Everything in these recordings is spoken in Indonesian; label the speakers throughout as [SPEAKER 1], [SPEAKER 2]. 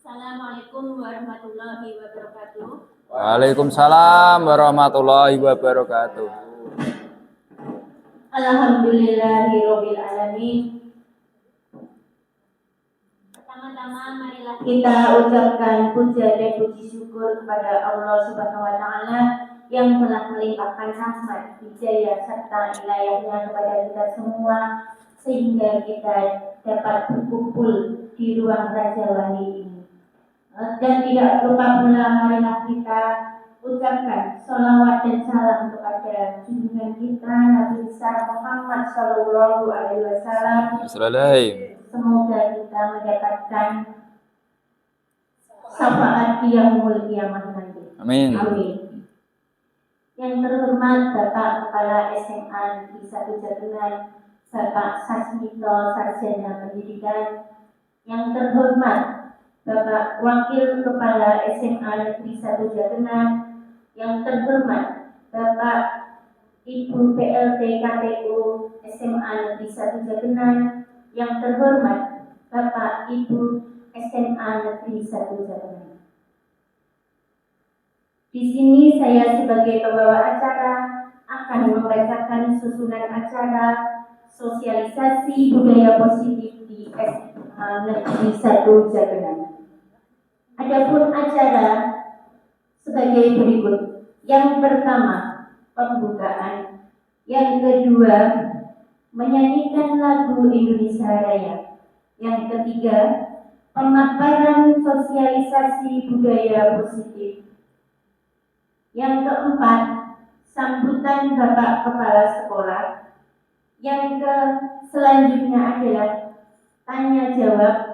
[SPEAKER 1] Assalamualaikum warahmatullahi wabarakatuh.
[SPEAKER 2] Waalaikumsalam warahmatullahi wabarakatuh.
[SPEAKER 1] Alhamdulillahirabbil alamin. Pertama-tama marilah kita ucapkan puja dan puji syukur kepada Allah Subhanahu wa taala yang telah melimpahkan rahmat, hidayah serta inayahnya kepada kita semua sehingga kita dapat berkumpul di ruang Raja Wali ini. Dan tidak lupa pula marilah kita ucapkan salawat dan salam kepada junjungan kita Nabi besar Muhammad Sallallahu Alaihi Wasallam. Semoga kita mendapatkan syafaat di yaumul qiyamah nanti.
[SPEAKER 2] Amin.
[SPEAKER 1] Amin. Yang terhormat Bapak Kepala SMA Negeri 1 Jatingan, Bapak Sasmito Sarjana Pendidikan. Yang terhormat Bapak Wakil Kepala SMA Negeri 1 Jatingan. Yang terhormat Bapak Ibu PLT KPU SMA Negeri 1 Jatingan. Yang terhormat Bapak Ibu SMA Negeri 1 Jatingan. Di sini saya sebagai pembawa acara akan membacakan susunan acara sosialisasi budaya positif di SMA Negeri 1 Jatingan. Adapun acara sebagai berikut. Yang pertama, pembukaan. Yang kedua, menyanyikan lagu Indonesia Raya. Yang ketiga, pemaparan sosialisasi budaya positif. Yang keempat, sambutan Bapak Kepala Sekolah. Yang selanjutnya adalah tanya jawab.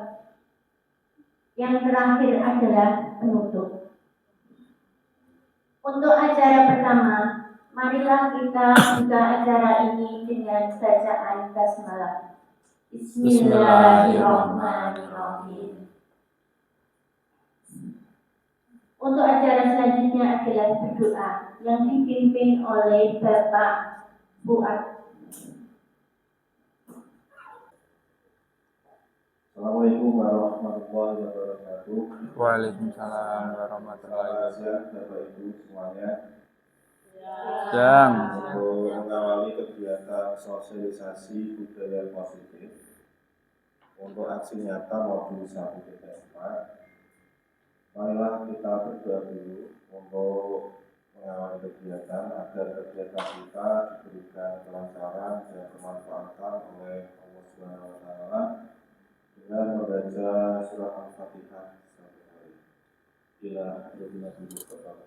[SPEAKER 1] Yang terakhir adalah penutup. Untuk acara pertama, marilah kita buka acara ini dengan bacaan basmalah. Bismillahirrahmanirrahim. Untuk acara selanjutnya adalah berdoa yang dipimpin oleh Bapak Fuad.
[SPEAKER 3] Assalamualaikum warahmatullahi wabarakatuh.
[SPEAKER 2] Waalaikumsalam warahmatullahi wabarakatuh.
[SPEAKER 3] Bapak Ibu semuanya.
[SPEAKER 2] Yang
[SPEAKER 3] Untuk mengawali kegiatan sosialisasi budaya positif untuk aksi nyata modul 1 PTMA, marilah kita berdoa dulu untuk mengawali kegiatan agar kegiatan kita diberikan kelancaran dan bermanfaatan oleh Allah Subhanahu wa taala dengan membaca surah Al-Fatihah satu kali. Bila benar dulu kepada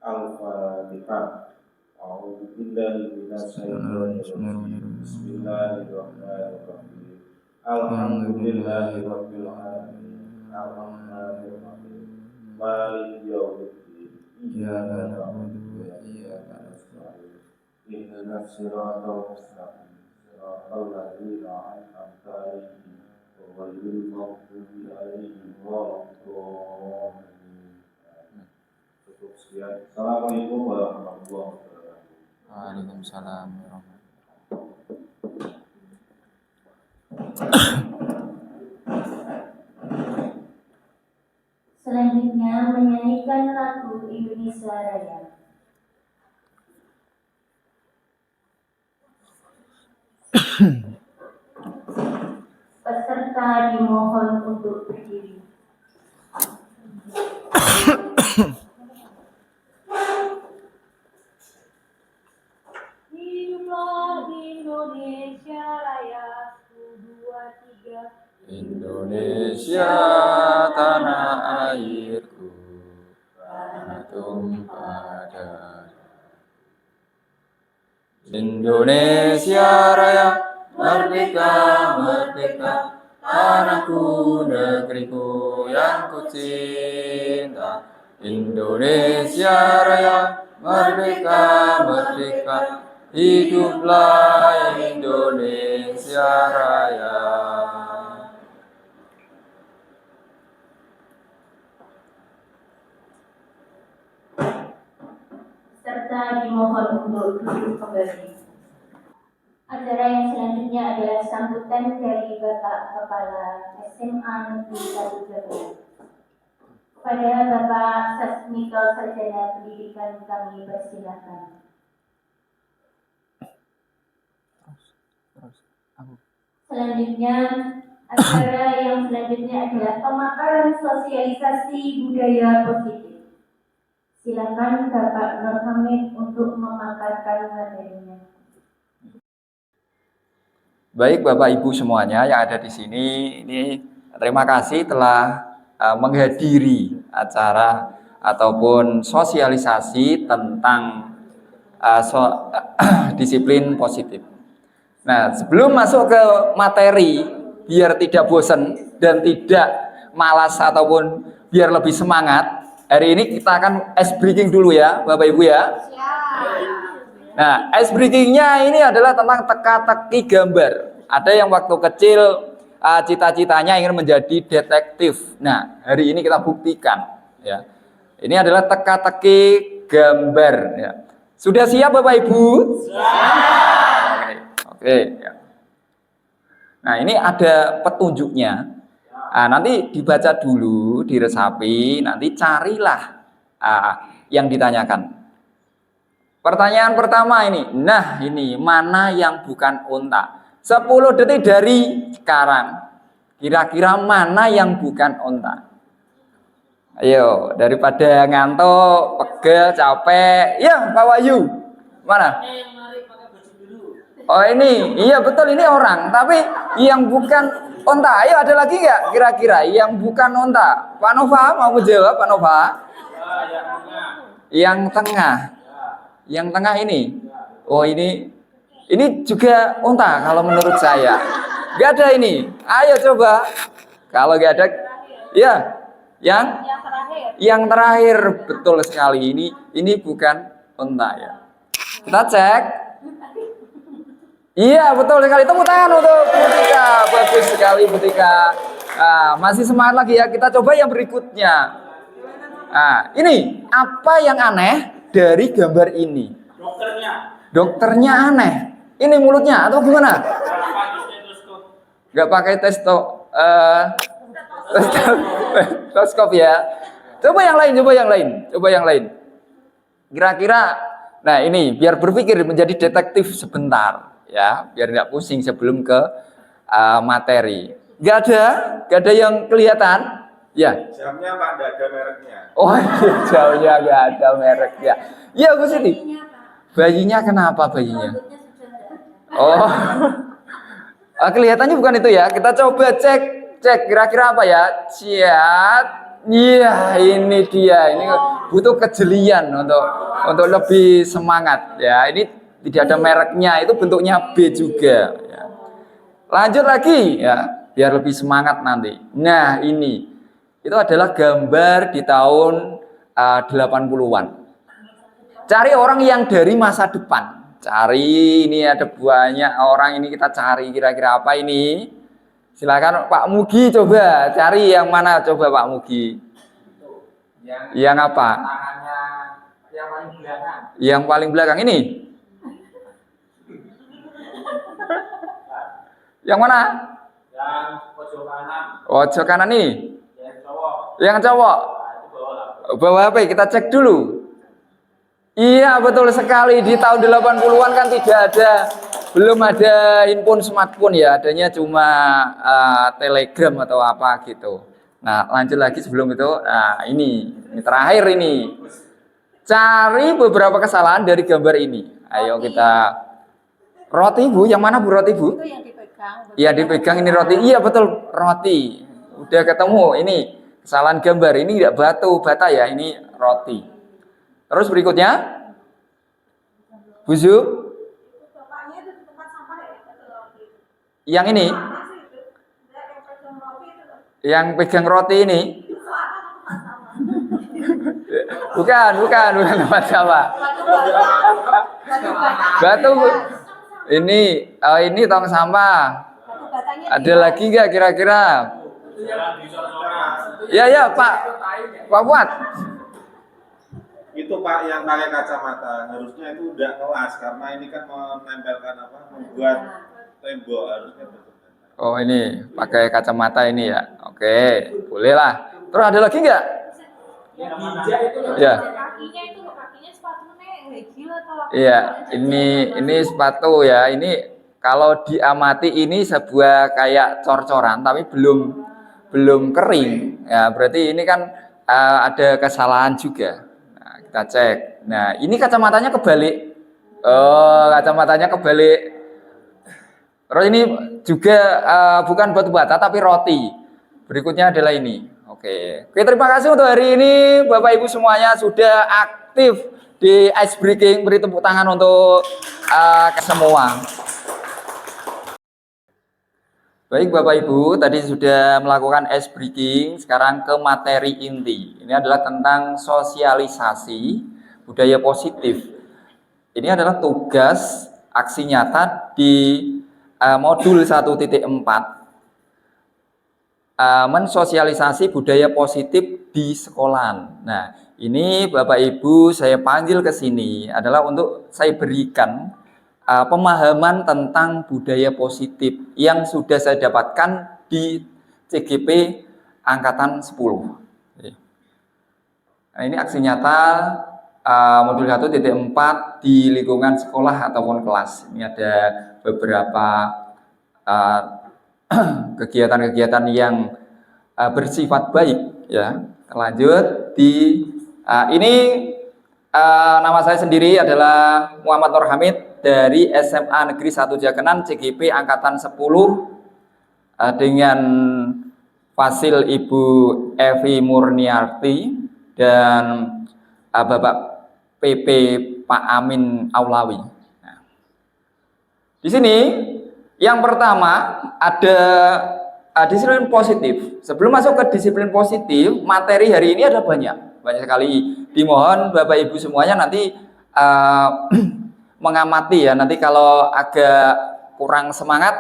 [SPEAKER 3] Al-Fatihah. A'udzu billahi minasyaitonir rajim. Bismillahirrahmanirrahim. Alhamdulillahirabbil alamin. Arrahmanirrahim. Maliki yaumiddin. Iyyaka na'budu wa iyyaka nasta'in. Ihdinas siratal mustaqim. Siratal ladzina an'amta 'alaihim ghairil maghdubi 'alaihim waladdallin. Cukup sekian. Assalamualaikum warahmatullahi wabarakatuh.
[SPEAKER 2] Waalaikumsalam warahmatullahi
[SPEAKER 1] Selanjutnya menyanyikan lagu Indonesia Raya. Peserta dimohon untuk berdiri. Hiduplah Indonesia Raya. 1, 2, 3.
[SPEAKER 2] Indonesia tanah airku, tanah tumpah darah. Indonesia Raya, merdeka, merdeka, tanahku, negeriku yang kucinta. Indonesia Raya, merdeka, merdeka, hiduplah Indonesia Raya.
[SPEAKER 1] Serta dimohon untuk duduk kembali. Acara yang selanjutnya adalah sambutan dari Bapak Kepala SMA Negeri 1 Jakarta. Kepada Bapak Sasmito Sarjana Pendidikan kami persilakan. Selanjutnya, acara yang selanjutnya adalah pemaparan sosialisasi budaya positif. Silakan Bapak Nur Hamid untuk memaparkan materinya.
[SPEAKER 2] Baik Bapak Ibu semuanya yang ada di sini, ini terima kasih telah menghadiri acara ataupun sosialisasi tentang disiplin positif. Nah, sebelum masuk ke materi, biar tidak bosan dan tidak malas ataupun biar lebih semangat, hari ini kita akan ice breaking dulu ya, Bapak Ibu ya. Nah, ice breakingnya ini adalah tentang teka-teki gambar. Ada yang waktu kecil cita-citanya ingin menjadi detektif. Nah, hari ini kita buktikan ya. Ini adalah teka-teki gambar ya. Sudah siap Bapak Ibu? Siap. Oke ya. Nah, ini ada petunjuknya. Nah, nanti dibaca dulu, diresapi, nanti carilah yang ditanyakan. Pertanyaan pertama ini. Nah, ini mana yang bukan unta? 10 detik dari sekarang. Kira-kira mana yang bukan unta? Ayo, daripada ngantuk, pegel, capek. Ya, Pak Wahyu. Mana? Oh, ini. Iya, betul ini orang. Tapi yang bukan unta. Ayo, ada lagi nggak kira-kira yang bukan unta? Pak Nova mau menjawab, Pak Nova? Yang tengah. Yang tengah ini. Oh, ini juga unta kalau menurut saya. Gak ada ini. Ayo coba. Kalau gak ada, ya. Yang terakhir betul sekali. Ini bukan unta ya. Kita cek. Iya betul sekali. Tepuk tangan untuk Butika. Bagus sekali Butika. Masih semangat lagi ya. Kita coba yang berikutnya. Ini apa yang aneh dari gambar ini? Dokternya aneh. Ini mulutnya atau gimana? Gak pakai stetoskop ya. Coba yang lain. Kira-kira, nah ini biar berpikir menjadi detektif sebentar ya, biar nggak pusing sebelum ke materi. Gak ada yang kelihatan? Ya.
[SPEAKER 3] Jamnya Pak, nggak ada mereknya.
[SPEAKER 2] Oh, jamnya nggak ada mereknya. Ya Bu Siti. Bayinya kenapa bayinya? Oh, kelihatannya bukan itu ya. Kita coba cek kira-kira apa ya? Ciat, iya ini dia. Ini butuh kejelian untuk lebih semangat ya. Ini tidak ada mereknya. Itu bentuknya B juga. Ya. Lanjut lagi ya, biar lebih semangat nanti. Nah ini itu adalah gambar di tahun 80-an. Cari orang yang dari masa depan. Cari, ini ada banyak orang ini kita cari kira-kira apa ini. Silakan Pak Mugi coba cari yang mana coba Pak Mugi. Yang apa? Yang paling belakang ini. Yang mana?
[SPEAKER 4] Yang pojok kanan.
[SPEAKER 2] Pojok kanan ini. Yang cowok. Bawa HP kita cek dulu. Iya betul sekali, di tahun 80-an kan belum ada handphone smartphone ya, adanya cuma telegram atau apa gitu. Nah lanjut lagi sebelum itu, nah ini terakhir ini. Cari beberapa kesalahan dari gambar ini. Ayo kita. Roti Bu, yang mana Bu roti Bu?
[SPEAKER 5] Itu yang dipegang.
[SPEAKER 2] Iya dipegang ini roti, iya betul roti. Udah ketemu, ini kesalahan gambar, ini tidak bata ya, ini roti. Terus berikutnya, Bu Zu, yang ini, yang pegang roti ini, bukan tempat sampah. Batu, ini tong sampah. Ada lagi nggak kira-kira? Ya Pak Fuad.
[SPEAKER 3] Itu Pak yang pakai kacamata, harusnya itu udah kelas karena ini kan menempelkan membuat tembok harusnya betul.
[SPEAKER 2] Oh ini pakai kacamata ini ya. Oke, boleh lah. Terus ada lagi nggak?
[SPEAKER 4] Yang hijau itu loh.
[SPEAKER 2] Ya.
[SPEAKER 5] Kakinya itu loh, kakinya sepatunya gila atau apa?
[SPEAKER 2] Iya, ini sepatu ya. Ini kalau diamati ini sebuah kayak cor-coran tapi belum kering. Ya, berarti ini kan ada kesalahan juga. Nah, kita cek. Nah, ini kacamatanya kebalik. Oh, kacamatanya kebalik. Terus ini juga bukan batu bata tapi roti. Berikutnya adalah ini. Oke, terima kasih untuk hari ini Bapak Ibu semuanya sudah aktif di ice breaking. Beri tepuk tangan untuk semua. Baik Bapak Ibu, tadi sudah melakukan ice breaking. Sekarang ke materi inti. Ini adalah tentang sosialisasi budaya positif. Ini adalah tugas aksi nyata di modul 1.4 mensosialisasi budaya positif di sekolahan. Nah, ini Bapak Ibu saya panggil ke sini adalah untuk saya berikan pemahaman tentang budaya positif yang sudah saya dapatkan di CGP angkatan 10. Nah, ini aksi nyata modul 1.4 di lingkungan sekolah ataupun kelas. Ini ada beberapa kegiatan-kegiatan yang bersifat baik ya. Lanjut di ini nama saya sendiri adalah Muhammad Nur Hamid dari SMA Negeri 1 Jakenan CGP angkatan 10 dengan fasil Ibu Evi Murniarti dan Bapak PP Pak Amin Aulawi. Nah, di sini yang pertama ada disiplin positif. Sebelum masuk ke disiplin positif, materi hari ini ada banyak sekali. Dimohon Bapak Ibu semuanya nanti mengamati ya. Nanti kalau agak kurang semangat,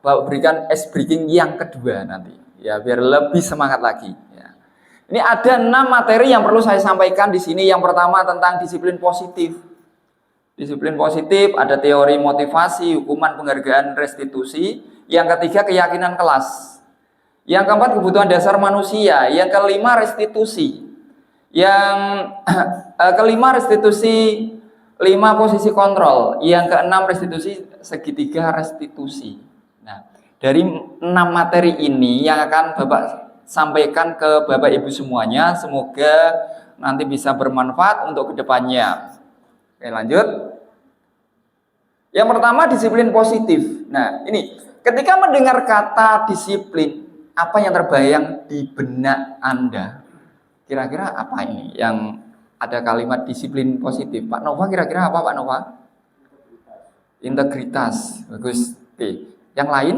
[SPEAKER 2] Bapak berikan ice breaking yang kedua nanti. Ya biar lebih semangat lagi. Ya. Ini ada 6 materi yang perlu saya sampaikan di sini. Yang pertama tentang disiplin positif. Disiplin positif, ada teori motivasi, hukuman penghargaan restitusi. Yang ketiga, keyakinan kelas. Yang keempat, kebutuhan dasar manusia. Yang kelima, restitusi. Yang kelima, restitusi 5 posisi kontrol. Yang keenam, restitusi segitiga restitusi. Nah, dari 6 materi ini yang akan Bapak sampaikan ke Bapak Ibu semuanya. Semoga nanti bisa bermanfaat untuk kedepannya. Oke, lanjut. Yang pertama, disiplin positif. Nah, ini ketika mendengar kata disiplin, apa yang terbayang di benak Anda? Kira-kira apa ini yang ada kalimat disiplin positif? Pak Nova kira-kira apa Pak Nova? Integritas. Bagus. Oke. Yang lain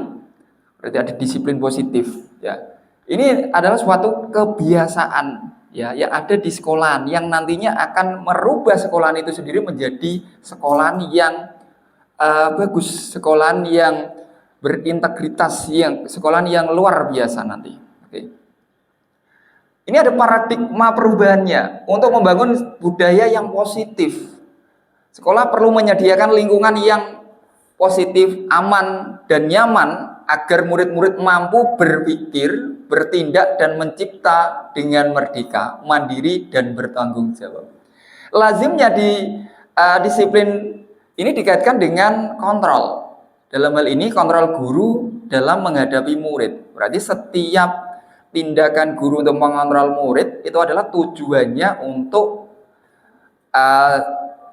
[SPEAKER 2] berarti ada disiplin positif. Ya. Ini adalah suatu kebiasaan ya yang ada di sekolahan yang nantinya akan merubah sekolahan itu sendiri menjadi sekolahan yang bagus, sekolahan yang berintegritas, yang sekolahan yang luar biasa nanti. Oke. Ini ada paradigma perubahannya untuk membangun budaya yang positif. Sekolah perlu menyediakan lingkungan yang positif, aman, dan nyaman agar murid-murid mampu berpikir, bertindak, dan mencipta dengan merdeka, mandiri, dan bertanggung jawab. Lazimnya di disiplin ini dikaitkan dengan kontrol. Dalam hal ini kontrol guru dalam menghadapi murid. Berarti setiap tindakan guru untuk mengontrol murid itu adalah tujuannya untuk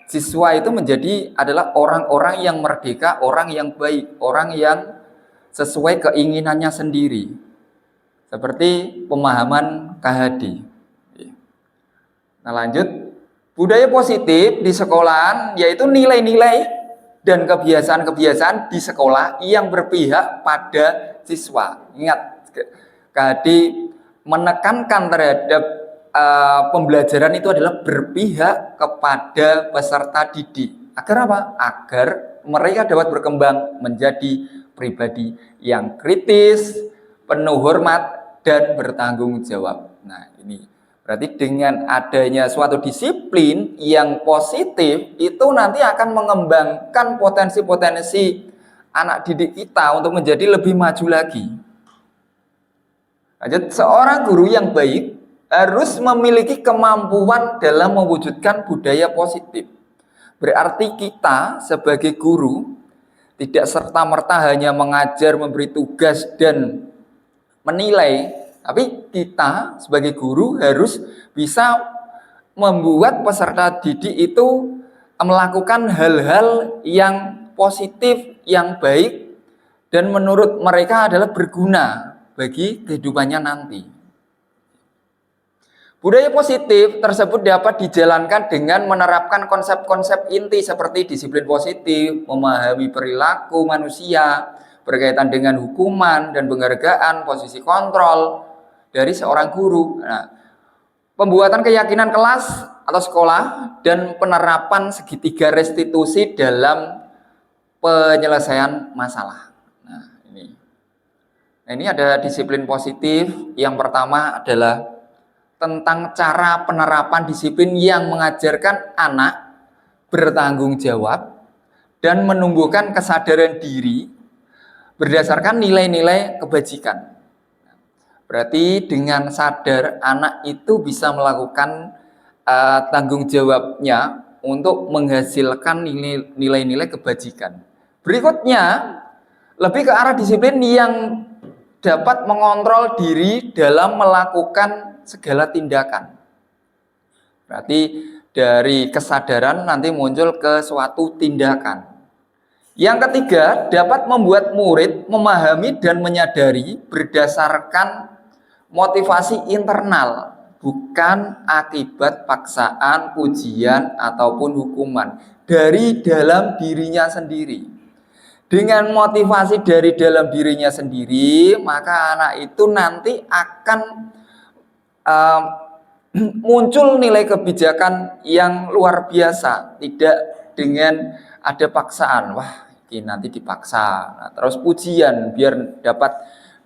[SPEAKER 2] siswa itu adalah orang-orang yang merdeka, orang yang baik, orang yang sesuai keinginannya sendiri. Seperti pemahaman KHD. Nah, lanjut. Budaya positif di sekolahan yaitu nilai-nilai dan kebiasaan-kebiasaan di sekolah yang berpihak pada siswa. Ingat, KHD menekankan terhadap pembelajaran itu adalah berpihak kepada peserta didik. Agar apa? Agar mereka dapat berkembang menjadi pribadi yang kritis, penuh hormat, dan bertanggung jawab. Nah, ini berarti dengan adanya suatu disiplin yang positif itu nanti akan mengembangkan potensi-potensi anak didik kita untuk menjadi lebih maju lagi. Lanjut, seorang guru yang baik harus memiliki kemampuan dalam mewujudkan budaya positif. Berarti kita sebagai guru tidak serta-merta hanya mengajar, memberi tugas, dan menilai, tapi kita sebagai guru harus bisa membuat peserta didik itu melakukan hal-hal yang positif, yang baik, dan menurut mereka adalah berguna bagi kehidupannya nanti. Budaya positif tersebut dapat dijalankan dengan menerapkan konsep-konsep inti seperti disiplin positif, memahami perilaku manusia, berkaitan dengan hukuman dan penghargaan, posisi kontrol dari seorang guru. Nah, pembuatan keyakinan kelas atau sekolah dan penerapan segitiga restitusi dalam penyelesaian masalah. Nah, ini ada disiplin positif. Yang pertama adalah tentang cara penerapan disiplin yang mengajarkan anak bertanggung jawab dan menumbuhkan kesadaran diri berdasarkan nilai-nilai kebajikan. Berarti dengan sadar anak itu bisa melakukan tanggung jawabnya untuk menghasilkan nilai-nilai kebajikan. Berikutnya, lebih ke arah disiplin yang dapat mengontrol diri dalam melakukan segala tindakan. Berarti dari kesadaran nanti muncul ke suatu tindakan. Yang ketiga, dapat membuat murid memahami dan menyadari berdasarkan motivasi internal, bukan akibat paksaan, pujian, ataupun hukuman dari dalam dirinya sendiri. Dengan motivasi dari dalam dirinya sendiri, maka anak itu nanti akan muncul nilai kebijakan yang luar biasa, tidak dengan ada paksaan. Wah, ini nanti dipaksa. Nah, terus pujian biar dapat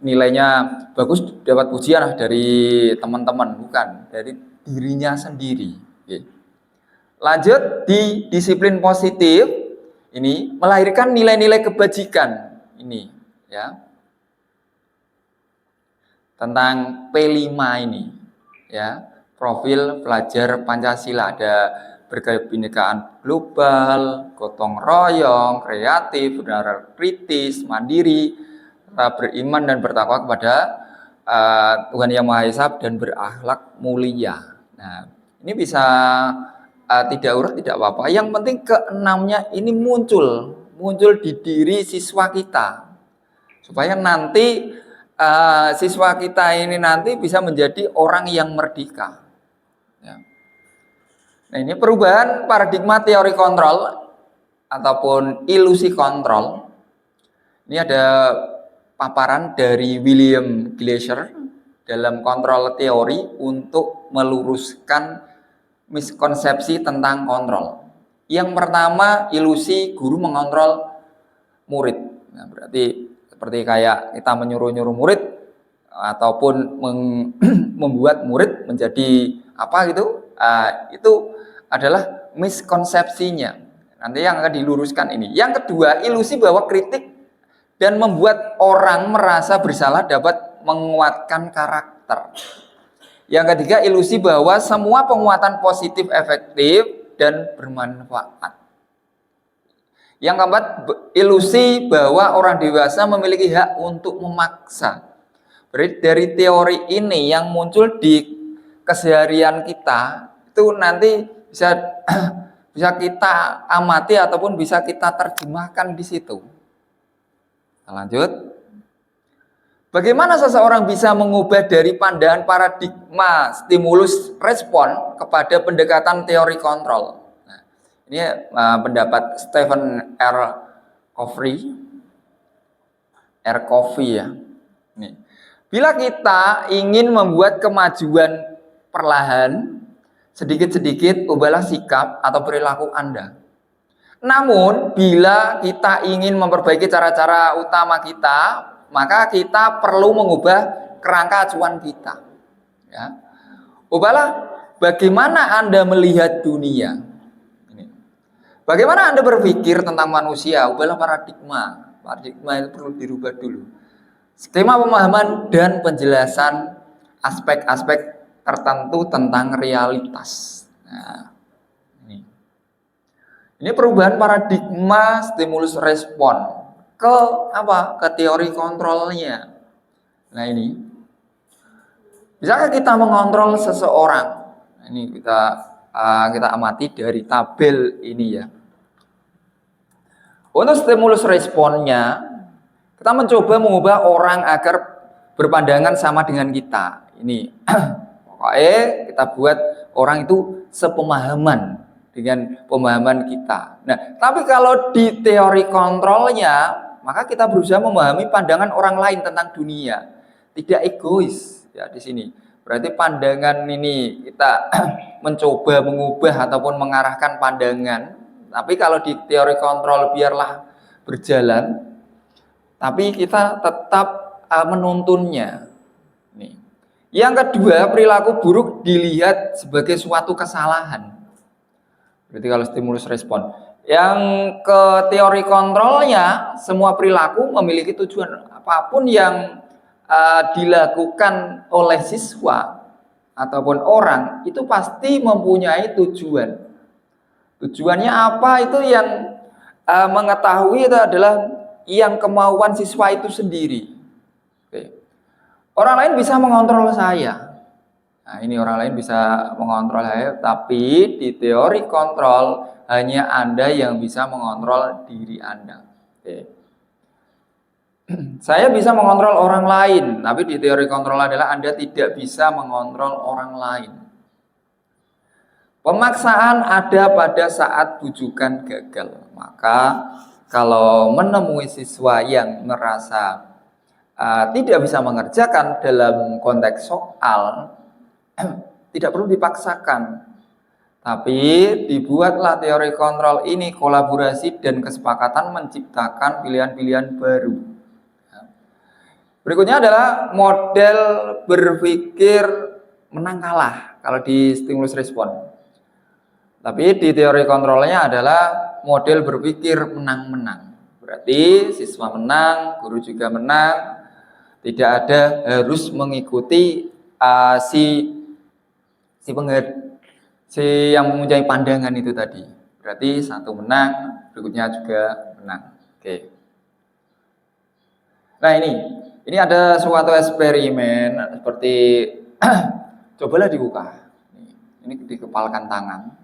[SPEAKER 2] nilainya bagus, dapat pujian dari teman-teman, bukan dari dirinya sendiri. Oke. Lanjut, di disiplin positif ini melahirkan nilai-nilai kebajikan ini, ya. Tentang P5 ini, ya. Profil pelajar Pancasila, ada berkebinekaan global, gotong royong, kreatif, benar kritis, mandiri, beriman dan bertakwa kepada Tuhan Yang Maha Esa dan berakhlak mulia. Nah, ini bisa tidak urut tidak apa-apa. Yang penting keenamnya ini muncul di diri siswa kita, supaya nanti siswa kita ini nanti bisa menjadi orang yang merdeka. Ya. Nah, ini perubahan paradigma teori kontrol ataupun ilusi kontrol. Ini ada paparan dari William Glasser dalam kontrol teori untuk meluruskan miskonsepsi tentang kontrol. Yang pertama, ilusi guru mengontrol murid. Nah, berarti seperti kayak kita menyuruh-nyuruh murid ataupun membuat murid menjadi apa gitu. Itu adalah miskonsepsinya. Nanti yang akan diluruskan ini. Yang kedua, ilusi bahwa kritik dan membuat orang merasa bersalah dapat menguatkan karakter. Yang ketiga, ilusi bahwa semua penguatan positif efektif dan bermanfaat. Yang keempat, ilusi bahwa orang dewasa memiliki hak untuk memaksa. Berarti dari teori ini yang muncul di keseharian kita, itu nanti bisa kita amati ataupun bisa kita terjemahkan di situ. Lanjut. Bagaimana seseorang bisa mengubah dari pandangan paradigma stimulus respon kepada pendekatan teori kontrol? Nah, ini pendapat Stephen R. Covey ya. Nih. Bila kita ingin membuat kemajuan perlahan, sedikit-sedikit ubahlah sikap atau perilaku Anda. Namun, bila kita ingin memperbaiki cara-cara utama kita, maka kita perlu mengubah kerangka acuan kita. Ya. Ubahlah bagaimana Anda melihat dunia. Bagaimana Anda berpikir tentang manusia? Ubahlah paradigma Paradigma itu perlu dirubah dulu. Skema pemahaman dan penjelasan aspek-aspek tertentu tentang realitas. Nah, ini perubahan paradigma stimulus respon ke apa? Ke teori kontrolnya. Nah ini, bisakah kita mengontrol seseorang? Ini kita amati dari tabel ini ya. Untuk stimulus responnya, kita mencoba mengubah orang agar berpandangan sama dengan kita. Ini, pokoknya kita buat orang itu sepemahaman dengan pemahaman kita. Nah, tapi kalau di teori kontrolnya, maka kita berusaha memahami pandangan orang lain tentang dunia, tidak egois ya di sini. Berarti pandangan ini kita mencoba mengubah ataupun mengarahkan pandangan. Tapi kalau di teori kontrol biarlah berjalan, tapi kita tetap menuntunnya. Nih. Yang kedua, perilaku buruk dilihat sebagai suatu kesalahan. Berarti kalau stimulus respon. Yang ke teori kontrolnya, semua perilaku memiliki tujuan. Apapun yang dilakukan oleh siswa ataupun orang, itu pasti mempunyai tujuan. Tujuannya apa itu yang mengetahui itu adalah yang kemauan siswa itu sendiri. Oke. Orang lain bisa mengontrol saya. Nah, ini orang lain bisa mengontrol saya, tapi di teori kontrol hanya Anda yang bisa mengontrol diri Anda. Oke. Saya bisa mengontrol orang lain, tapi di teori kontrol adalah Anda tidak bisa mengontrol orang lain. Pemaksaan ada pada saat bujukan gagal. Maka kalau menemui siswa yang merasa tidak bisa mengerjakan dalam konteks soal, tidak perlu dipaksakan, tapi dibuatlah teori kontrol ini kolaborasi dan kesepakatan menciptakan pilihan-pilihan baru. Berikutnya adalah model berpikir menang kalah kalau di stimulus respon. Tapi di teori kontrolnya adalah model berpikir menang-menang. Berarti siswa menang, guru juga menang. Tidak ada harus mengikuti si yang mempunyai pandangan itu tadi. Berarti satu menang, berikutnya juga menang. Oke. Nah ini ada suatu eksperimen seperti cobalah dibuka. Ini dikepalkan tangan.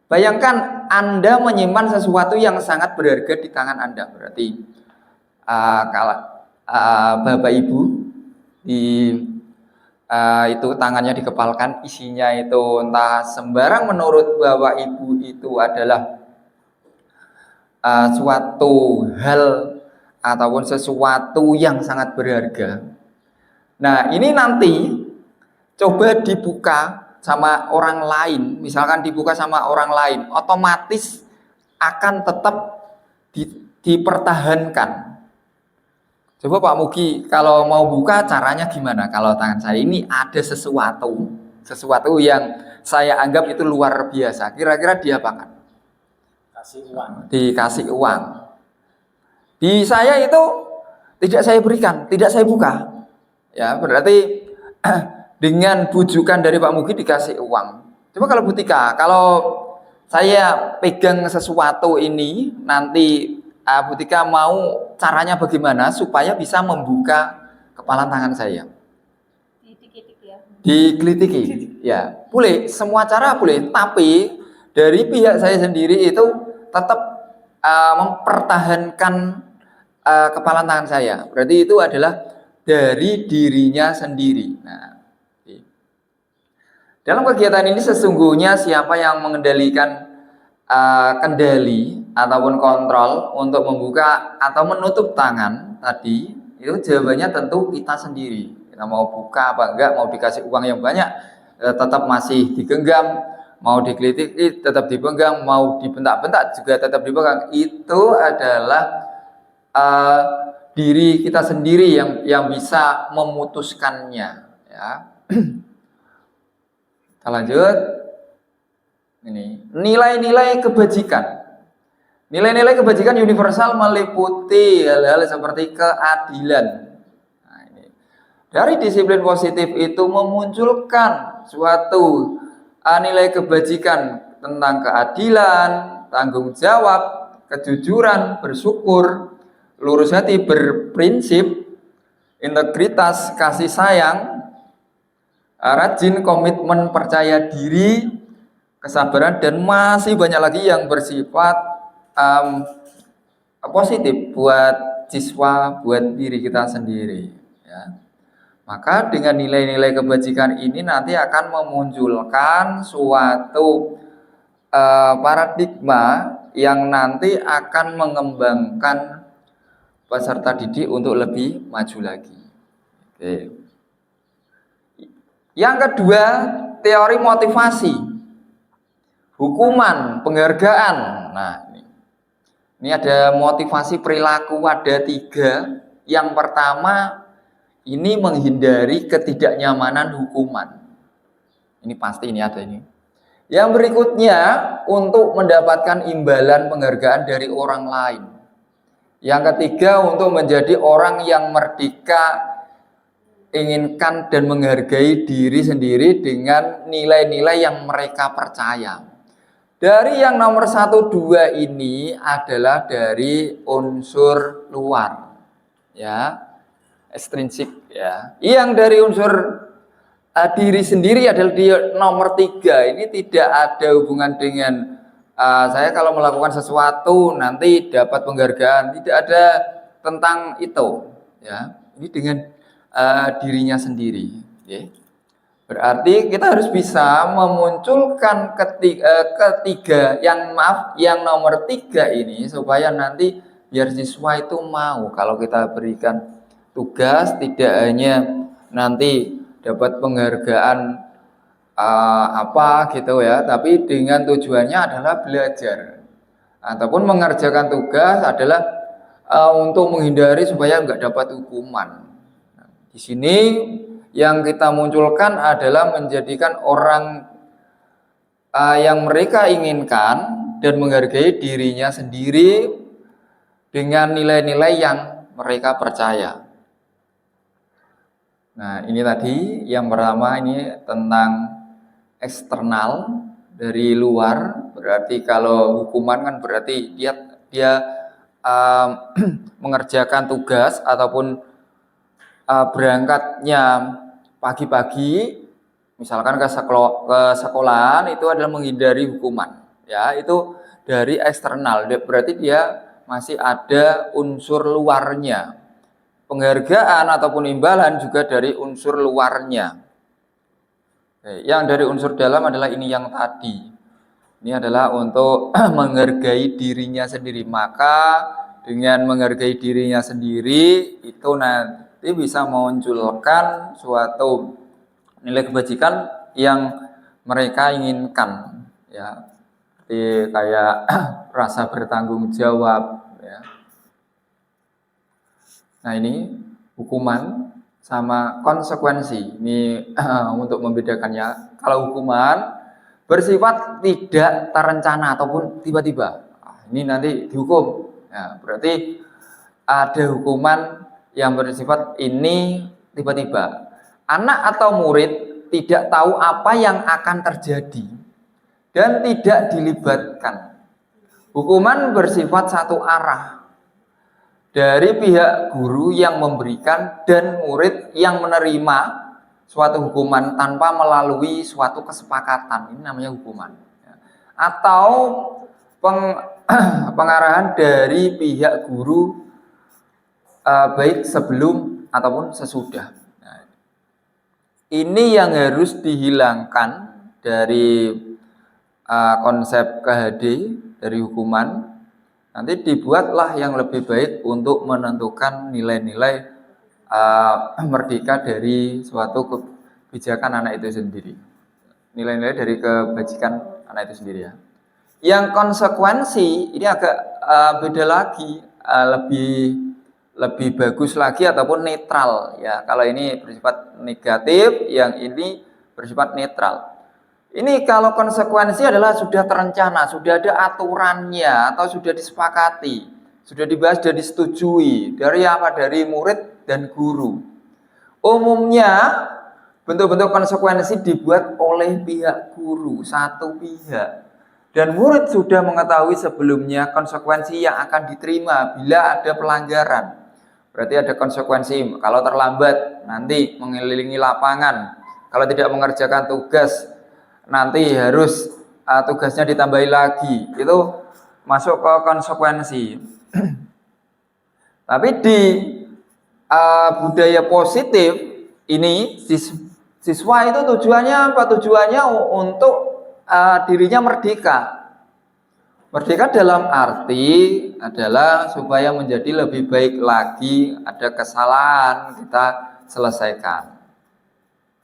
[SPEAKER 2] Bayangkan Anda menyimpan sesuatu yang sangat berharga di tangan Anda. Berarti kalau Bapak Ibu itu tangannya dikepalkan, isinya itu entah sembarang menurut Bapak Ibu itu adalah suatu hal ataupun sesuatu yang sangat berharga. Nah, ini nanti coba dibuka sama orang lain, misalkan dibuka sama orang lain, otomatis akan tetap dipertahankan. Coba Pak Mugi, kalau mau buka caranya gimana? Kalau tangan saya ini ada sesuatu yang saya anggap itu luar biasa. Kira-kira diapakan?
[SPEAKER 4] Kasih uang.
[SPEAKER 2] Dikasih uang. Di saya itu tidak saya berikan, tidak saya buka. Ya, berarti dengan bujukan dari Pak Mugi dikasih uang. Coba kalau Butika, kalau saya pegang sesuatu ini, nanti Butika mau caranya bagaimana supaya bisa membuka kepala tangan saya?
[SPEAKER 5] Ditik-ditik ya.
[SPEAKER 2] Digelitiki, ya boleh, semua cara boleh. Tapi dari pihak saya sendiri itu tetap mempertahankan kepala tangan saya. Berarti itu adalah dari dirinya sendiri. Nah, dalam kegiatan ini sesungguhnya siapa yang mengendalikan kendali ataupun kontrol untuk membuka atau menutup tangan tadi, itu jawabannya tentu kita sendiri. Kita mau buka apa enggak, mau dikasih uang yang banyak tetap masih digenggam, mau digelitiki tetap dipegang, mau dibentak-bentak juga tetap dipegang. Itu adalah diri kita sendiri yang bisa memutuskannya, ya. Kita lanjut. Ini nilai-nilai kebajikan. Nilai-nilai kebajikan universal meliputi hal-hal seperti keadilan. Nah, ini. Dari disiplin positif itu memunculkan suatu nilai kebajikan tentang keadilan, tanggung jawab, kejujuran, bersyukur, lurus hati, berprinsip, integritas, kasih sayang, rajin, komitmen, percaya diri, kesabaran, dan masih banyak lagi yang bersifat positif buat siswa, buat diri kita sendiri. Ya. Maka dengan nilai-nilai kebajikan ini nanti akan memunculkan suatu paradigma yang nanti akan mengembangkan peserta didik untuk lebih maju lagi. Oke. Yang kedua, teori motivasi, hukuman, penghargaan. Nah, ini ada motivasi perilaku, ada 3. Yang pertama, ini menghindari ketidaknyamanan hukuman. Ini pasti ini ada ini. Yang berikutnya, untuk mendapatkan imbalan penghargaan dari orang lain. Yang ketiga, untuk menjadi orang yang merdeka, inginkan dan menghargai diri sendiri dengan nilai-nilai yang mereka percaya. Dari yang nomor 1, 2 ini adalah dari unsur luar, ya, ekstrinsik, ya. Yang dari unsur diri sendiri adalah di nomor 3. Ini tidak ada hubungan dengan saya kalau melakukan sesuatu nanti dapat penghargaan. Tidak ada tentang itu, ya. Ini dengan dirinya sendiri, ya. Berarti kita harus bisa memunculkan yang nomor 3 ini supaya nanti biar siswa itu mau kalau kita berikan tugas tidak hanya nanti dapat penghargaan apa gitu ya, tapi dengan tujuannya adalah belajar ataupun mengerjakan tugas adalah untuk menghindari supaya nggak dapat hukuman. Nah, di sini yang kita munculkan adalah menjadikan orang yang mereka inginkan dan menghargai dirinya sendiri dengan nilai-nilai yang mereka percaya. Nah, ini tadi yang pertama ini tentang eksternal dari luar. Berarti kalau hukuman kan berarti dia mengerjakan tugas ataupun berangkatnya pagi-pagi, misalkan ke sekolahan itu adalah menghindari hukuman, ya itu dari eksternal. Berarti dia masih ada unsur luarnya. Penghargaan ataupun imbalan juga dari unsur luarnya. Yang dari unsur dalam adalah ini yang tadi. Ini adalah untuk menghargai dirinya sendiri. Maka dengan menghargai dirinya sendiri itu nanti bisa memunculkan suatu nilai kebajikan yang mereka inginkan, ya. Seperti kayak rasa bertanggung jawab, ya. Nah, ini hukuman sama konsekuensi. Ini untuk membedakannya. Kalau hukuman bersifat tidak terencana ataupun tiba-tiba, ini nanti dihukum. Nah, berarti ada hukuman yang bersifat ini tiba-tiba. Anak atau murid tidak tahu apa yang akan terjadi dan tidak dilibatkan. Hukuman bersifat satu arah dari pihak guru yang memberikan dan murid yang menerima suatu hukuman tanpa melalui suatu kesepakatan. Ini namanya hukuman. Atau pengarahan dari pihak guru baik sebelum ataupun sesudah. Nah, ini yang harus dihilangkan dari konsep KHD dari hukuman. Nanti dibuatlah yang lebih baik untuk menentukan nilai-nilai merdeka dari suatu kebijakan anak itu sendiri. Nilai-nilai dari kebajikan anak itu sendiri, ya. Yang konsekuensi ini agak beda lagi, lebih bagus lagi ataupun netral, ya. Kalau ini bersifat negatif, yang ini bersifat netral. Ini kalau konsekuensi adalah sudah terencana, sudah ada aturannya atau sudah disepakati, sudah dibahas dan disetujui dari apa? Dari murid dan guru. Umumnya bentuk-bentuk konsekuensi dibuat oleh pihak guru, satu pihak. Dan murid sudah mengetahui sebelumnya konsekuensi yang akan diterima bila ada pelanggaran. Berarti ada konsekuensi, kalau terlambat nanti mengelilingi lapangan, kalau tidak mengerjakan tugas nanti harus tugasnya ditambahi lagi. Itu masuk ke konsekuensi. Tapi di budaya positif ini siswa itu tujuannya apa? Tujuannya untuk dirinya merdeka. Merdeka dalam arti adalah supaya menjadi lebih baik lagi, ada kesalahan kita selesaikan.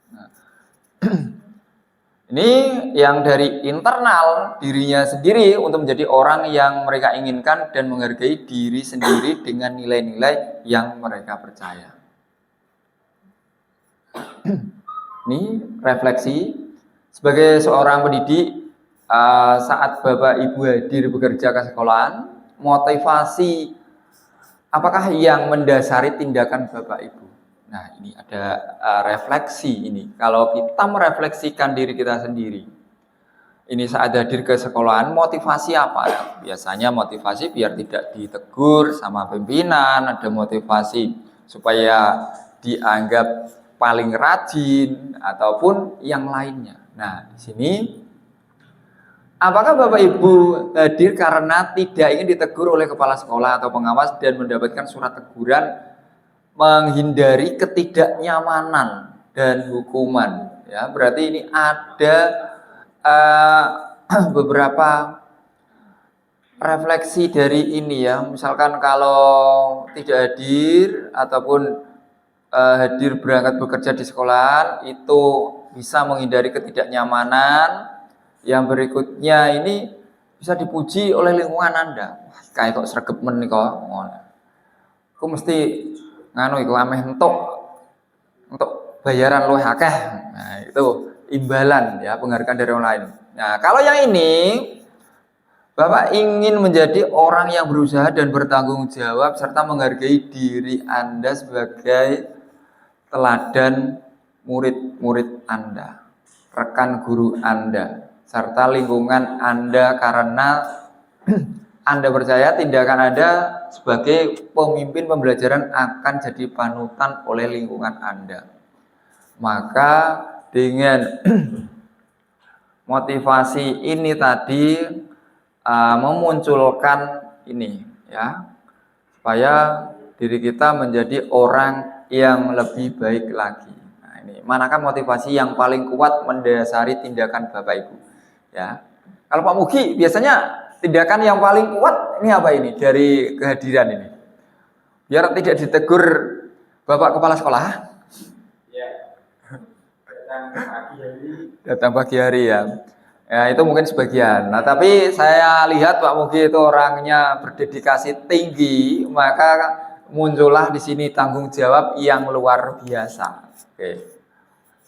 [SPEAKER 2] Nah, ini yang dari internal dirinya sendiri untuk menjadi orang yang mereka inginkan dan menghargai diri sendiri dengan nilai-nilai yang mereka percaya. Ini refleksi sebagai seorang pendidik. Saat Bapak Ibu hadir bekerja ke sekolahan, motivasi apakah yang mendasari tindakan Bapak Ibu? Nah, ini ada refleksi ini. Kalau kita merefleksikan diri kita sendiri, ini saat hadir ke sekolahan, motivasi apa ya? Biasanya motivasi biar tidak ditegur sama pimpinan, ada motivasi supaya dianggap paling rajin ataupun yang lainnya. Nah, di sini apakah Bapak Ibu hadir karena tidak ingin ditegur oleh kepala sekolah atau pengawas dan mendapatkan surat teguran, menghindari ketidaknyamanan dan hukuman? Ya, berarti ini ada beberapa refleksi dari ini ya. Misalkan kalau tidak hadir ataupun hadir berangkat bekerja di sekolahan itu bisa menghindari ketidaknyamanan. Yang berikutnya ini bisa dipuji oleh lingkungan Anda. Wah, kayak kok sregemen nih kok. Aku mesti nganu iku ameh untuk bayaran luwih akeh. Nah, itu imbalan ya, penghargaan dari orang lain. Nah, kalau yang ini Bapak ingin menjadi orang yang berusaha dan bertanggung jawab serta menghargai diri Anda sebagai teladan murid-murid Anda, rekan guru Anda, serta lingkungan Anda, karena Anda percaya tindakan Anda sebagai pemimpin pembelajaran akan jadi panutan oleh lingkungan Anda. Maka dengan motivasi ini tadi memunculkan ini ya, supaya diri kita menjadi orang yang lebih baik lagi. Nah, ini manakah motivasi yang paling kuat mendasari tindakan Bapak Ibu? Ya, kalau Pak Mugi biasanya tindakan yang paling kuat ini apa ini dari kehadiran ini? Biar tidak ditegur Bapak Kepala Sekolah.
[SPEAKER 4] Ya,
[SPEAKER 2] Datang pagi hari ya. Ya, itu mungkin sebagian. Nah, tapi saya lihat Pak Mugi itu orangnya berdedikasi tinggi, maka muncullah di sini tanggung jawab yang luar biasa. Oke.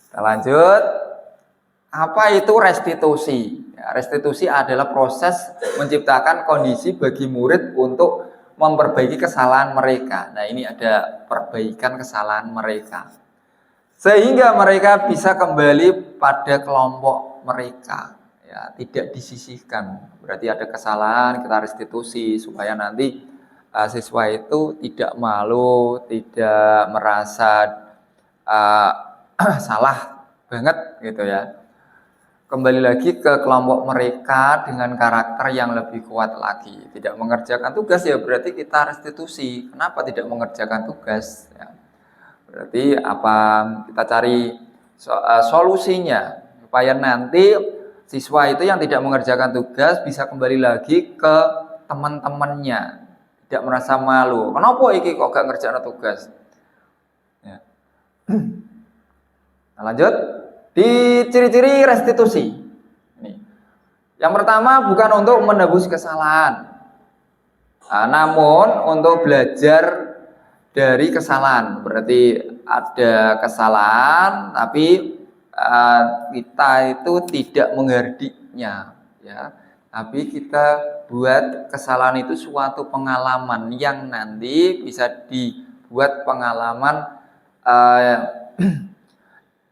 [SPEAKER 2] Kita lanjut. Apa itu restitusi? Ya, restitusi adalah proses menciptakan kondisi bagi murid untuk memperbaiki kesalahan mereka. Nah, ini ada perbaikan kesalahan mereka, sehingga mereka bisa kembali pada kelompok mereka. Ya, tidak disisihkan. Berarti ada kesalahan, kita restitusi supaya nanti siswa itu tidak malu, tidak merasa salah banget gitu ya. Kembali lagi ke kelompok mereka dengan karakter yang lebih kuat lagi. Tidak mengerjakan tugas ya berarti kita restitusi. Kenapa tidak mengerjakan tugas? Ya, berarti apa? Kita cari solusinya supaya nanti siswa itu yang tidak mengerjakan tugas bisa kembali lagi ke teman-temannya, tidak merasa malu. Kenapa iki kok gak ngerjakan tugas? Ya. Nah, lanjut. Di ciri-ciri restitusi. Ini. Yang pertama bukan untuk menebus kesalahan, namun untuk belajar dari kesalahan. Berarti ada kesalahan, tapi kita itu tidak menghardiknya, ya. Tapi kita buat kesalahan itu suatu pengalaman yang nanti bisa dibuat pengalaman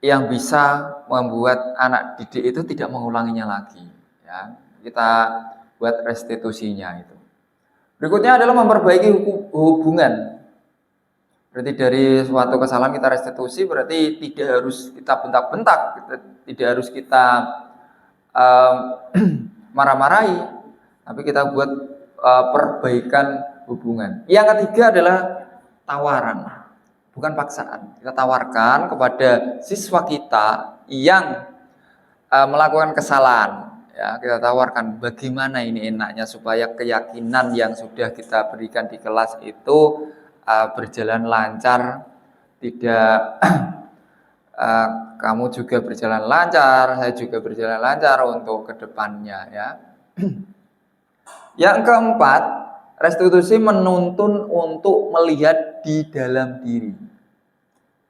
[SPEAKER 2] yang bisa membuat anak didik itu tidak mengulanginya lagi, ya. Kita buat restitusinya itu. Berikutnya adalah memperbaiki hubungan. Berarti dari suatu kesalahan kita restitusi, berarti tidak harus kita bentak-bentak, tidak harus kita marah-marahi, tapi kita buat perbaikan hubungan. Yang ketiga adalah tawaran, bukan paksaan. Kita tawarkan kepada siswa kita yang melakukan kesalahan. Ya, kita tawarkan bagaimana ini enaknya supaya keyakinan yang sudah kita berikan di kelas itu berjalan lancar, tidak kamu juga berjalan lancar, saya juga berjalan lancar untuk kedepannya, ya. Yang keempat, restitusi menuntun untuk melihat di dalam diri.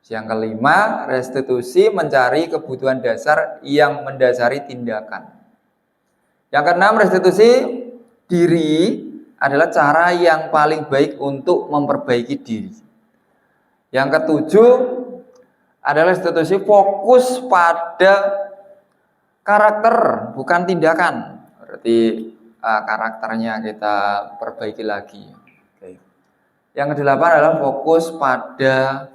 [SPEAKER 2] Yang kelima, restitusi mencari kebutuhan dasar yang mendasari tindakan. Yang keenam, restitusi diri adalah cara yang paling baik untuk memperbaiki diri. Yang ketujuh adalah restitusi fokus pada karakter, bukan tindakan. Berarti karakternya kita perbaiki lagi. Oke. Yang kedelapan adalah fokus pada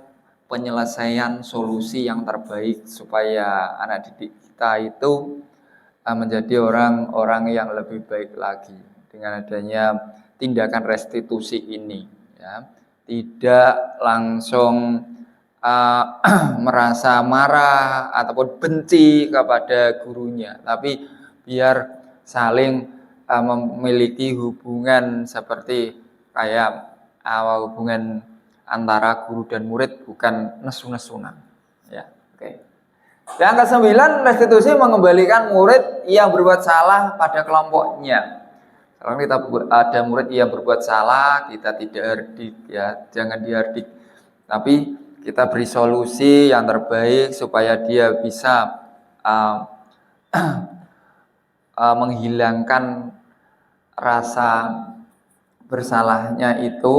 [SPEAKER 2] penyelesaian solusi yang terbaik supaya anak didik kita itu menjadi orang-orang yang lebih baik lagi dengan adanya tindakan restitusi ini, ya. Tidak langsung merasa marah ataupun benci kepada gurunya, tapi biar saling memiliki hubungan seperti kayak hubungan antara guru dan murid, bukan nesu-nesunan, ya. Oke. Yang kesembilan, restitusi mengembalikan murid yang berbuat salah pada kelompoknya. Kalau kita ada murid yang berbuat salah, kita tidak hardik, ya, jangan dihardik, tapi kita beri solusi yang terbaik supaya dia bisa menghilangkan rasa bersalahnya itu,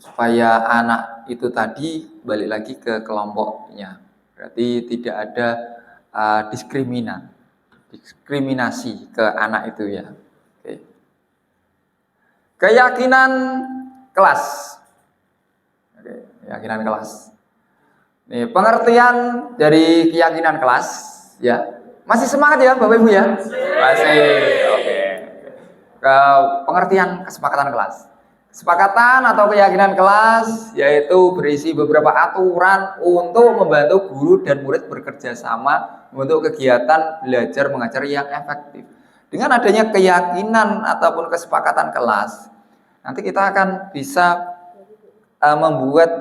[SPEAKER 2] supaya anak itu tadi balik lagi ke kelompoknya. Berarti tidak ada diskriminasi ke anak itu, ya. Oke. Keyakinan kelas. Oke, keyakinan kelas. Nih, pengertian dari keyakinan kelas, ya. Masih semangat ya Bapak Ibu, ya? Masih. Oke. Ke pengertian kesepakatan kelas. Kesepakatan atau keyakinan kelas yaitu berisi beberapa aturan untuk membantu guru dan murid bekerja sama untuk kegiatan belajar mengajar yang efektif. Dengan adanya keyakinan ataupun kesepakatan kelas, nanti kita akan bisa membuat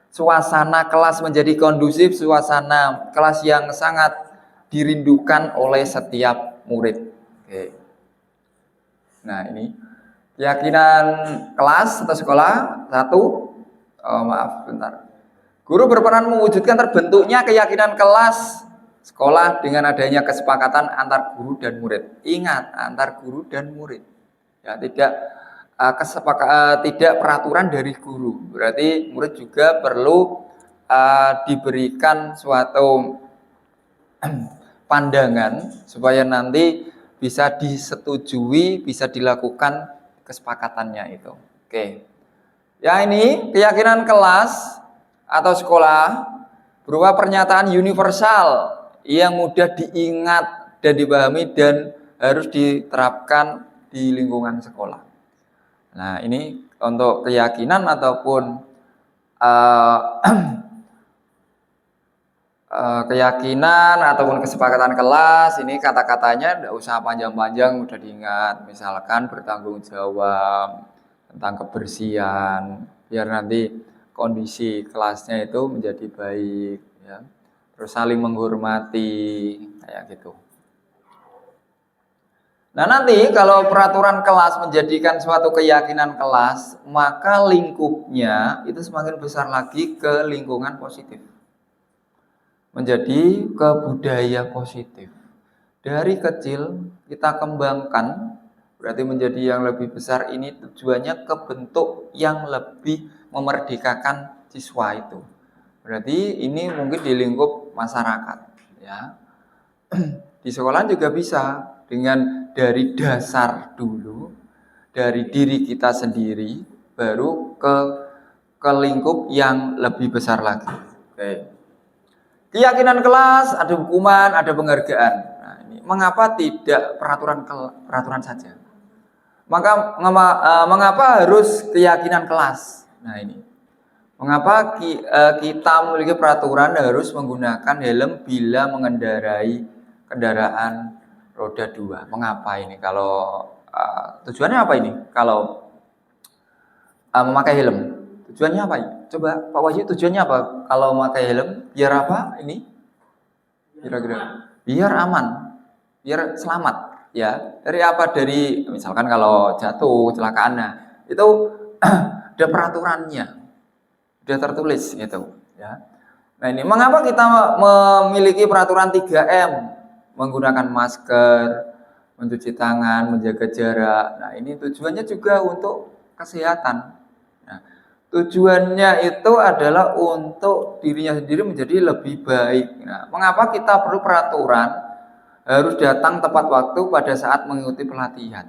[SPEAKER 2] suasana kelas menjadi kondusif, suasana kelas yang sangat dirindukan oleh setiap murid. Oke. Nah, ini keyakinan kelas atau sekolah. Guru berperan mewujudkan terbentuknya keyakinan kelas sekolah dengan adanya kesepakatan antar guru dan murid. Ingat, antar guru dan murid. Ya, tidak peraturan dari guru. Berarti murid juga perlu diberikan suatu pandangan supaya nanti bisa disetujui, bisa dilakukan kesepakatannya itu. Oke. Ya, ini keyakinan kelas atau sekolah berupa pernyataan universal yang mudah diingat dan dipahami dan harus diterapkan di lingkungan sekolah. Nah, ini untuk keyakinan ataupun keyakinan ataupun kesepakatan kelas, ini kata-katanya tidak usah panjang-panjang, mudah diingat. Misalkan bertanggung jawab tentang kebersihan, biar nanti kondisi kelasnya itu menjadi baik, ya. Terus saling menghormati, kayak gitu. Nah, nanti kalau peraturan kelas menjadikan suatu keyakinan kelas, maka lingkupnya itu semakin besar lagi ke lingkungan positif. menjadi ke budaya positif. Dari kecil kita kembangkan, berarti menjadi yang lebih besar. Ini tujuannya ke bentuk yang lebih memerdekakan siswa itu. Berarti ini mungkin di lingkup masyarakat, ya. Di sekolah juga bisa dengan dari dasar dulu, dari diri kita sendiri, baru ke lingkup yang lebih besar lagi. Oke. Keyakinan kelas, ada hukuman, ada penghargaan. Nah, ini mengapa tidak peraturan saja? Mengapa harus keyakinan kelas? Nah, ini. Mengapa kita memiliki peraturan harus menggunakan helm bila mengendarai kendaraan roda 2? Mengapa ini? Kalau tujuannya apa ini? Kalau memakai helm, tujuannya apa ini? Coba Pak Wahyu, tujuannya apa kalau memakai helm? Biar apa ini? Kira-kira biar aman, biar selamat, ya. Dari apa? Dari misalkan kalau jatuh, kecelakaan, nah, itu ada peraturannya, sudah tertulis gitu, ya. Nah, ini mengapa kita memiliki peraturan 3M, menggunakan masker, mencuci tangan, menjaga jarak. Nah, ini tujuannya juga untuk kesehatan. Nah, tujuannya itu adalah untuk dirinya sendiri menjadi lebih baik. Nah, mengapa kita perlu peraturan harus datang tepat waktu pada saat mengikuti pelatihan?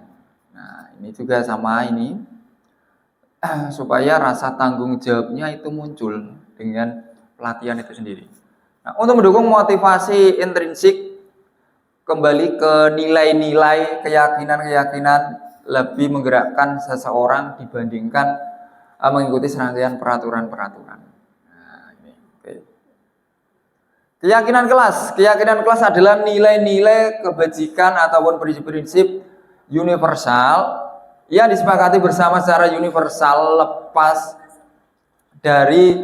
[SPEAKER 2] Nah, ini juga sama ini, supaya rasa tanggung jawabnya itu muncul dengan pelatihan itu sendiri. Nah, untuk mendukung motivasi intrinsik, kembali ke nilai-nilai, keyakinan-keyakinan, lebih menggerakkan seseorang dibandingkan mengikuti serangkaian peraturan-peraturan. Nah, ini. Oke. Keyakinan kelas adalah nilai-nilai kebajikan ataupun prinsip-prinsip universal yang disepakati bersama secara universal, lepas dari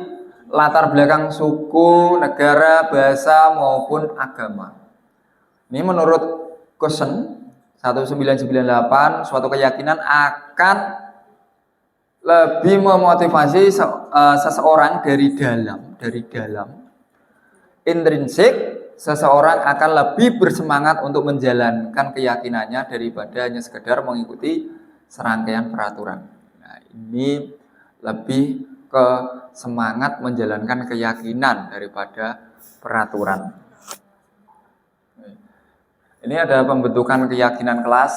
[SPEAKER 2] latar belakang suku, negara, bahasa maupun agama. Ini menurut Gosen 1998, suatu keyakinan akan lebih memotivasi seseorang dari dalam. Intrinsik, seseorang akan lebih bersemangat untuk menjalankan keyakinannya daripada hanya sekedar mengikuti serangkaian peraturan. Nah, ini lebih ke semangat menjalankan keyakinan daripada peraturan. Ini ada pembentukan keyakinan kelas,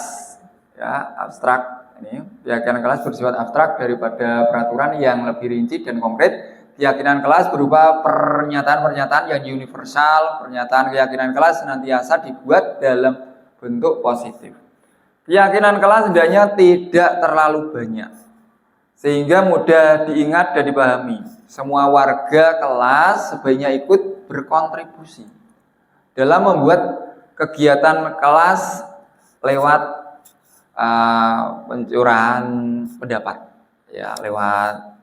[SPEAKER 2] ya, abstrak. Ini keyakinan kelas bersifat abstrak daripada peraturan yang lebih rinci dan konkret. Keyakinan kelas berupa pernyataan-pernyataan yang universal. Pernyataan keyakinan kelas senantiasa dibuat dalam bentuk positif. Keyakinan kelas hendaknya tidak terlalu banyak, sehingga mudah diingat dan dipahami. Semua warga kelas sebaiknya ikut berkontribusi dalam membuat kegiatan kelas lewat pencurahan pendapat, ya, lewat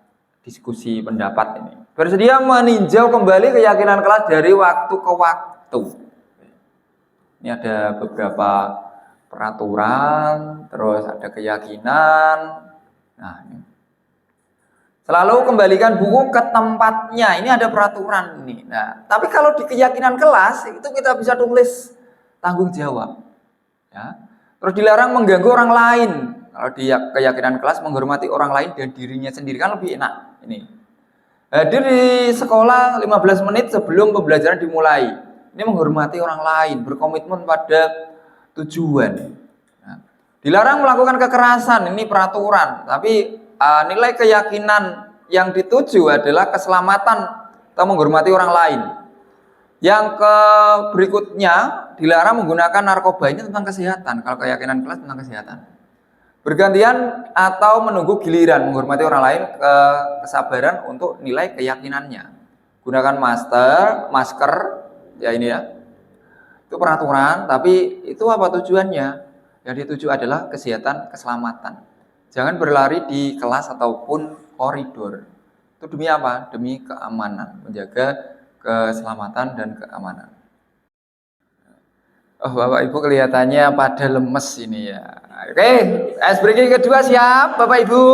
[SPEAKER 2] diskusi pendapat ini. Bersedia meninjau kembali keyakinan kelas dari waktu ke waktu. Ini ada beberapa peraturan, terus ada keyakinan. Nah, ini. Selalu kembalikan buku ke tempatnya. Ini ada peraturan ini. Nah, tapi kalau di keyakinan kelas itu kita bisa tulis tanggung jawab, ya. Terus dilarang mengganggu orang lain. Kalau di keyakinan kelas menghormati orang lain dan dirinya sendiri kan lebih enak. Ini hadir di sekolah 15 menit sebelum pembelajaran dimulai. Ini menghormati orang lain, berkomitmen pada tujuan. Nah, dilarang melakukan kekerasan. Ini peraturan. Tapi nilai keyakinan yang dituju adalah keselamatan atau menghormati orang lain. Yang berikutnya, dilarang menggunakan narkoba. Ini tentang kesehatan. Kalau keyakinan kelas tentang kesehatan. Bergantian atau menunggu giliran, menghormati orang lain, kesabaran untuk nilai keyakinannya. Gunakan masker, ya ini ya. Itu peraturan, tapi itu apa tujuannya? Yang dituju adalah kesehatan, keselamatan. Jangan berlari di kelas ataupun koridor. Itu demi apa? Demi keamanan, menjaga keselamatan dan keamanan. Oh, Bapak Ibu kelihatannya pada lemes ini ya. Oke, ice breaking kedua siap, Bapak Ibu?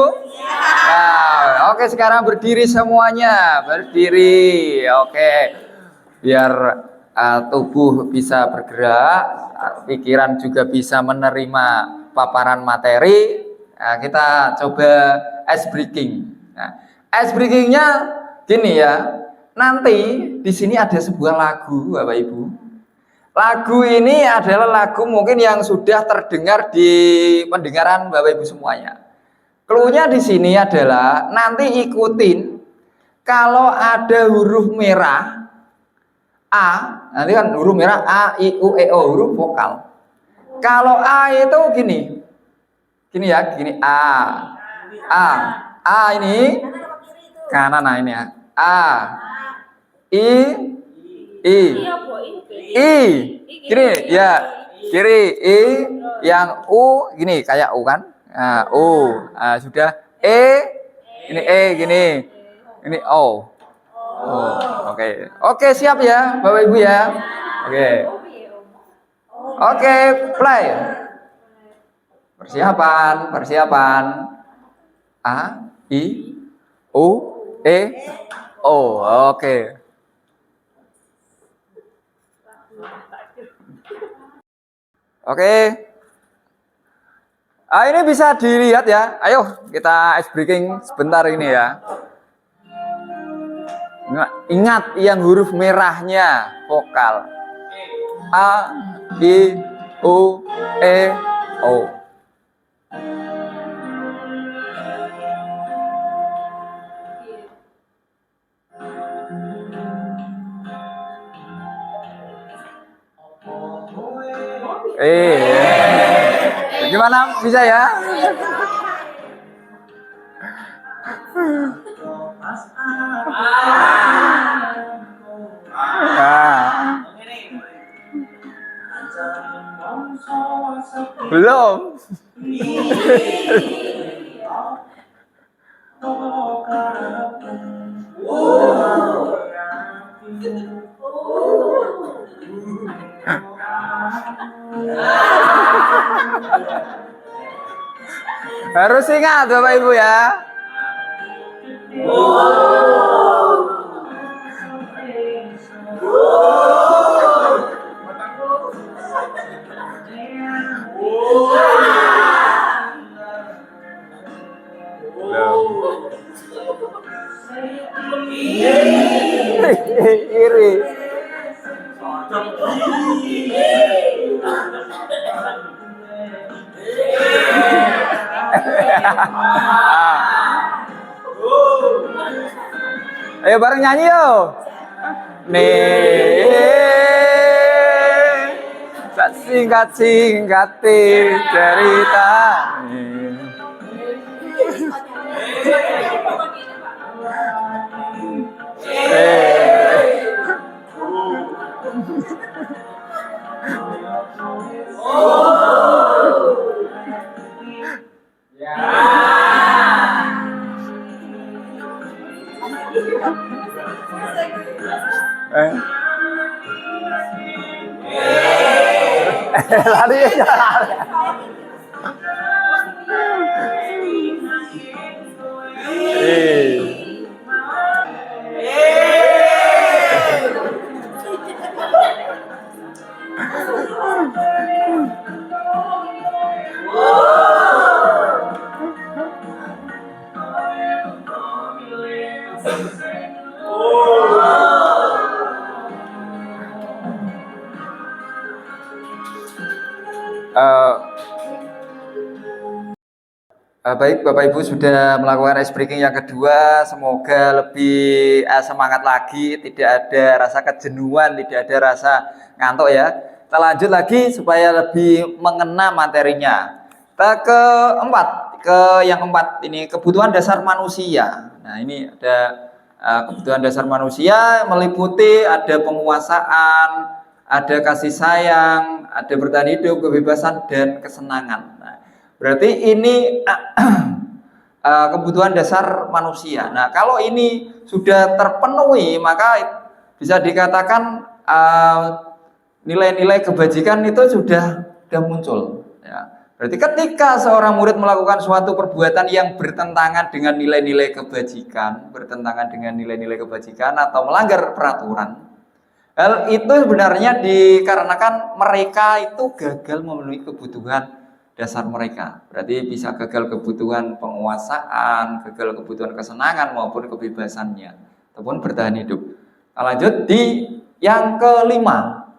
[SPEAKER 2] Nah, oke, sekarang berdiri semuanya, berdiri. Oke. biar tubuh bisa bergerak, pikiran juga bisa menerima paparan materi. Nah, kita coba ice breaking. Nah, ice breakingnya gini ya. Nanti di sini ada sebuah lagu, Bapak Ibu. Lagu ini adalah lagu mungkin yang sudah terdengar di pendengaran Bapak Ibu semuanya. Cluenya di sini adalah nanti ikutin kalau ada huruf merah A, nanti kan huruf merah A, I, U, E, O, huruf vokal. Kalau A itu gini, gini ya, gini A ini kanan, nah ini ya, A, I,
[SPEAKER 5] Iya, Bu, ini.
[SPEAKER 2] gini ya, kiri, I, yang U, gini kayak U kan, nah, U, nah, sudah, ini gini, ini O. Oh, oke, siap ya, Bapak Ibu ya. Oke, play. Persiapan. A, I, U, E, O. Oke. Ini bisa dilihat ya. Ayo kita ice breaking sebentar ini ya. Ingat yang huruf merahnya vokal A, I, U, E, O. Gimana, bisa ya? Belum. Harus ingat Bapak Ibu ya. Iri. Ayo bareng nyanyi yuk. Nih, singkat cerita. Lari aja. Baik, Bapak Ibu sudah melakukan ice breaking yang kedua. Semoga lebih semangat lagi, tidak ada rasa kejenuhan, tidak ada rasa ngantuk ya. Kita lanjut lagi supaya lebih mengena materinya. Kita yang keempat ini kebutuhan dasar manusia. Nah, ini ada kebutuhan dasar manusia meliputi ada penguasaan, ada kasih sayang, ada bertahan hidup, kebebasan dan kesenangan. Nah, berarti ini kebutuhan dasar manusia. Nah, kalau ini sudah terpenuhi, maka bisa dikatakan nilai-nilai kebajikan itu sudah muncul. Ya. Berarti ketika seorang murid melakukan suatu perbuatan yang bertentangan dengan nilai-nilai kebajikan, atau melanggar peraturan, Hal itu sebenarnya dikarenakan mereka itu gagal memenuhi kebutuhan dasar mereka. Berarti bisa gagal kebutuhan penguasaan, gagal kebutuhan kesenangan maupun kebebasannya ataupun bertahan hidup. Nah, lanjut di yang kelima.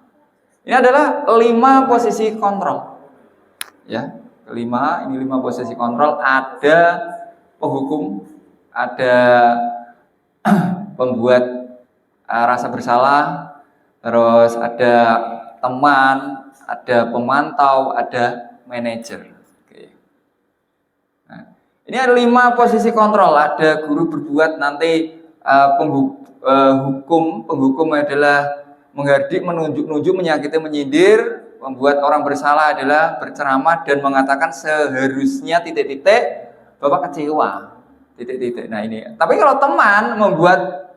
[SPEAKER 2] Ini adalah 5 posisi kontrol. Ya, kelima, ini 5 posisi kontrol. Ada penghukum, ada pembuat rasa bersalah, terus ada teman, ada pemantau, ada manajer. Oke. Nah, ini ada 5 posisi kontrol. Ada guru berbuat nanti penghukum adalah menghardik, menunjuk-nunjuk, menyakiti, menyindir. Membuat orang bersalah adalah berceramah dan mengatakan seharusnya titik-titik Bapak kecewa. Titik-titik. Nah ini. Tapi kalau teman membuat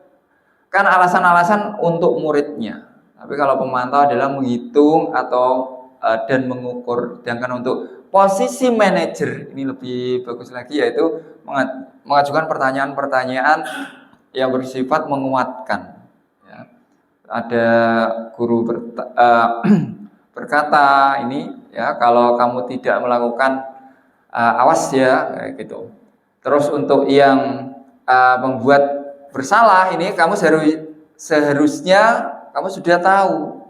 [SPEAKER 2] kan alasan-alasan untuk muridnya. Tapi kalau pemantau adalah menghitung atau dan mengukur. Sedangkan untuk posisi manajer ini lebih bagus lagi, yaitu mengajukan pertanyaan-pertanyaan yang bersifat menguatkan. Ya. Ada guru berkata ini ya, kalau kamu tidak melakukan awas ya, kayak gitu. Terus untuk yang membuat bersalah ini kamu seharusnya kamu sudah tahu.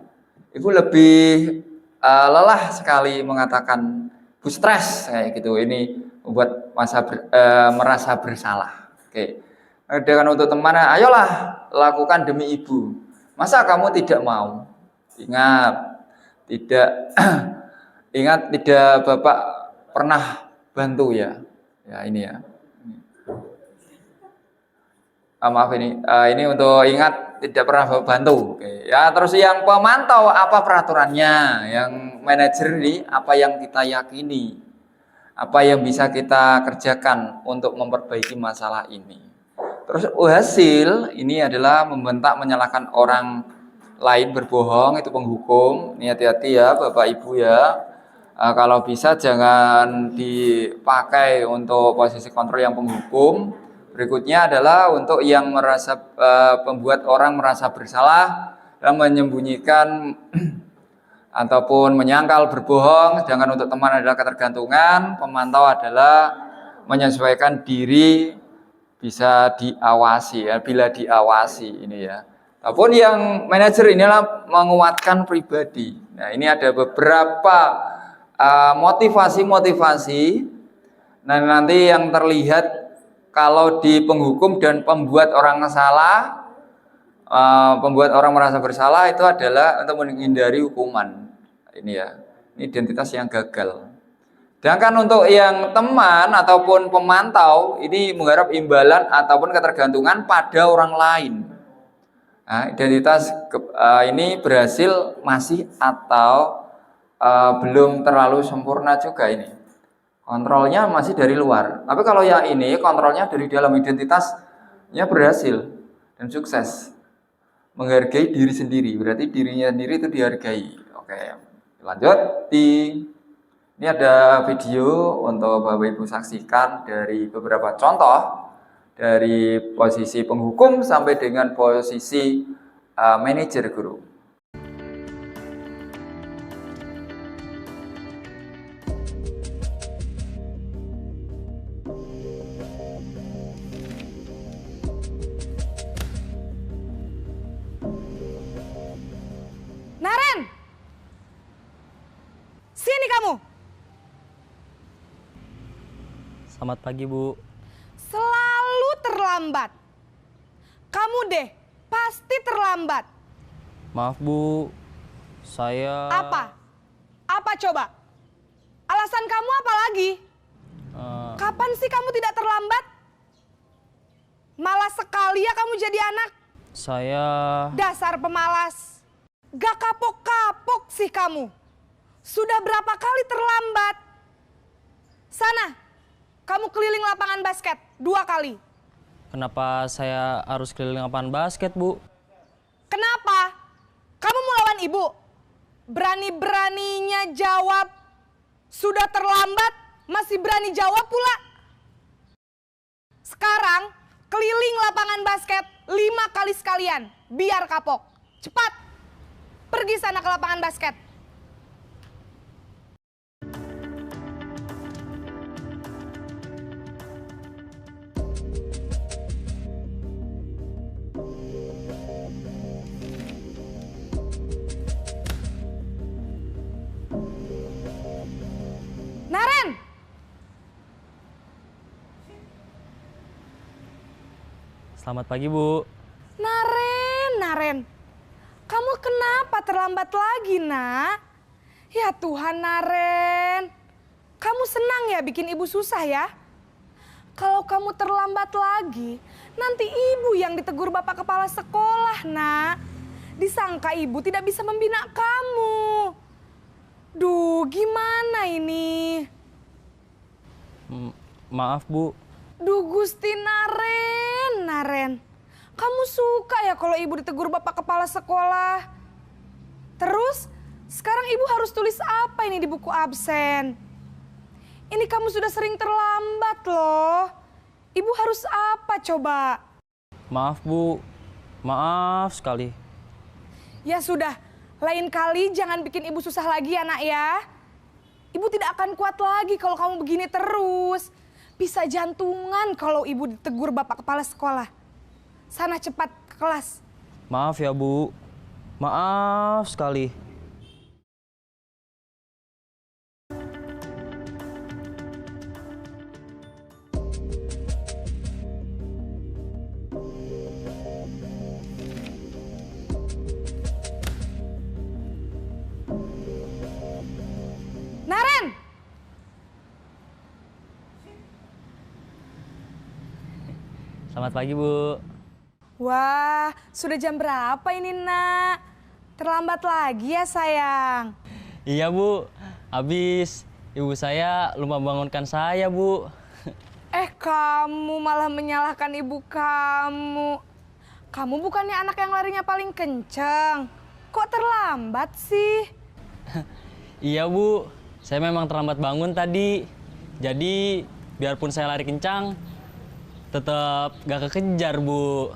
[SPEAKER 2] Ibu lebih lelah sekali mengatakan bu stres kayak gitu. Ini membuat merasa bersalah. Oke. Dengan untuk teman, ayolah lakukan demi ibu. Masa kamu tidak mau? Ingat tidak Bapak pernah bantu ya. Ya ini ya. Maaf ini untuk ingat tidak pernah bantu. Oke. Ya terus yang pemantau apa peraturannya, yang manajer ini apa yang kita yakini, apa yang bisa kita kerjakan untuk memperbaiki masalah ini. Terus hasil ini adalah membentak, menyalahkan orang lain, berbohong, itu penghukum. Ini hati-hati ya Bapak Ibu ya. Kalau bisa jangan dipakai untuk posisi kontrol yang penghukum. Berikutnya adalah untuk yang membuat orang merasa bersalah dan menyembunyikan ataupun menyangkal, berbohong. Sedangkan untuk teman adalah ketergantungan. Pemantau adalah menyesuaikan diri, bisa diawasi ya, bila diawasi ini ya. Ataupun yang manajer inilah menguatkan pribadi. Nah ini ada beberapa motivasi-motivasi. Nah nanti yang terlihat kalau di penghukum dan pembuat orang salah, pembuat orang merasa bersalah itu adalah untuk menghindari hukuman. Ini ya, ini identitas yang gagal. Sedangkan untuk yang teman ataupun pemantau ini mengharap imbalan ataupun ketergantungan pada orang lain. Nah, identitas ini berhasil masih atau belum terlalu sempurna juga ini. Kontrolnya masih dari luar. Tapi kalau yang ini kontrolnya dari dalam, identitasnya berhasil dan sukses. Menghargai diri sendiri, berarti dirinya sendiri itu dihargai. Oke, lanjut. Ini ada video untuk Bapak Ibu saksikan dari beberapa contoh dari posisi penghukum sampai dengan posisi manajer guru.
[SPEAKER 5] Naren! Sini kamu!
[SPEAKER 6] Selamat pagi, Bu.
[SPEAKER 5] Selalu terlambat. Kamu deh, pasti terlambat.
[SPEAKER 6] Maaf, Bu. Saya...
[SPEAKER 5] Apa? Apa coba? Alasan kamu apa lagi? Kapan sih kamu tidak terlambat? Malas sekali ya kamu jadi anak.
[SPEAKER 6] Saya...
[SPEAKER 5] Dasar pemalas. Gak kapok-kapok sih kamu. Sudah berapa kali terlambat? Sana, kamu keliling lapangan basket 2 kali.
[SPEAKER 6] Kenapa saya harus keliling lapangan basket, Bu?
[SPEAKER 5] Kenapa? Kamu mau lawan ibu? Berani-beraninya jawab. Sudah terlambat, masih berani jawab pula. Sekarang, keliling lapangan basket 5 kali sekalian. Biar kapok. Cepat. Pergi sana ke lapangan basket. Naren!
[SPEAKER 6] Selamat pagi, Bu.
[SPEAKER 5] Naren. Kamu kenapa terlambat lagi, Nak? Ya Tuhan, Naren. Kamu senang ya bikin ibu susah ya? Kalau kamu terlambat lagi, nanti ibu yang ditegur bapak kepala sekolah, Nak. Disangka ibu tidak bisa membina kamu. Duh, gimana ini?
[SPEAKER 6] Maaf, Bu.
[SPEAKER 5] Duh, Gusti Naren. Kamu suka ya kalau ibu ditegur bapak kepala sekolah? Terus, sekarang ibu harus tulis apa ini di buku absen? Ini kamu sudah sering terlambat loh. Ibu harus apa coba?
[SPEAKER 6] Maaf, Bu. Maaf sekali.
[SPEAKER 5] Ya sudah, lain kali jangan bikin ibu susah lagi ya, Nak ya. Ibu tidak akan kuat lagi kalau kamu begini terus. Bisa jantungan kalau ibu ditegur bapak kepala sekolah. Sana cepat ke kelas.
[SPEAKER 6] Maaf ya, Bu. Maaf sekali.
[SPEAKER 5] Naren!
[SPEAKER 6] Selamat pagi, Bu.
[SPEAKER 5] Wah, sudah jam berapa ini, Nak? Terlambat lagi ya, sayang.
[SPEAKER 6] Iya, Bu. Habis ibu saya lupa bangunkan saya, Bu.
[SPEAKER 5] Kamu malah menyalahkan ibu kamu. Kamu bukannya anak yang larinya paling kenceng. Kok terlambat sih?
[SPEAKER 6] Iya, Bu. Saya memang terlambat bangun tadi. Jadi, biarpun saya lari kencang, tetap gak kekejar, Bu.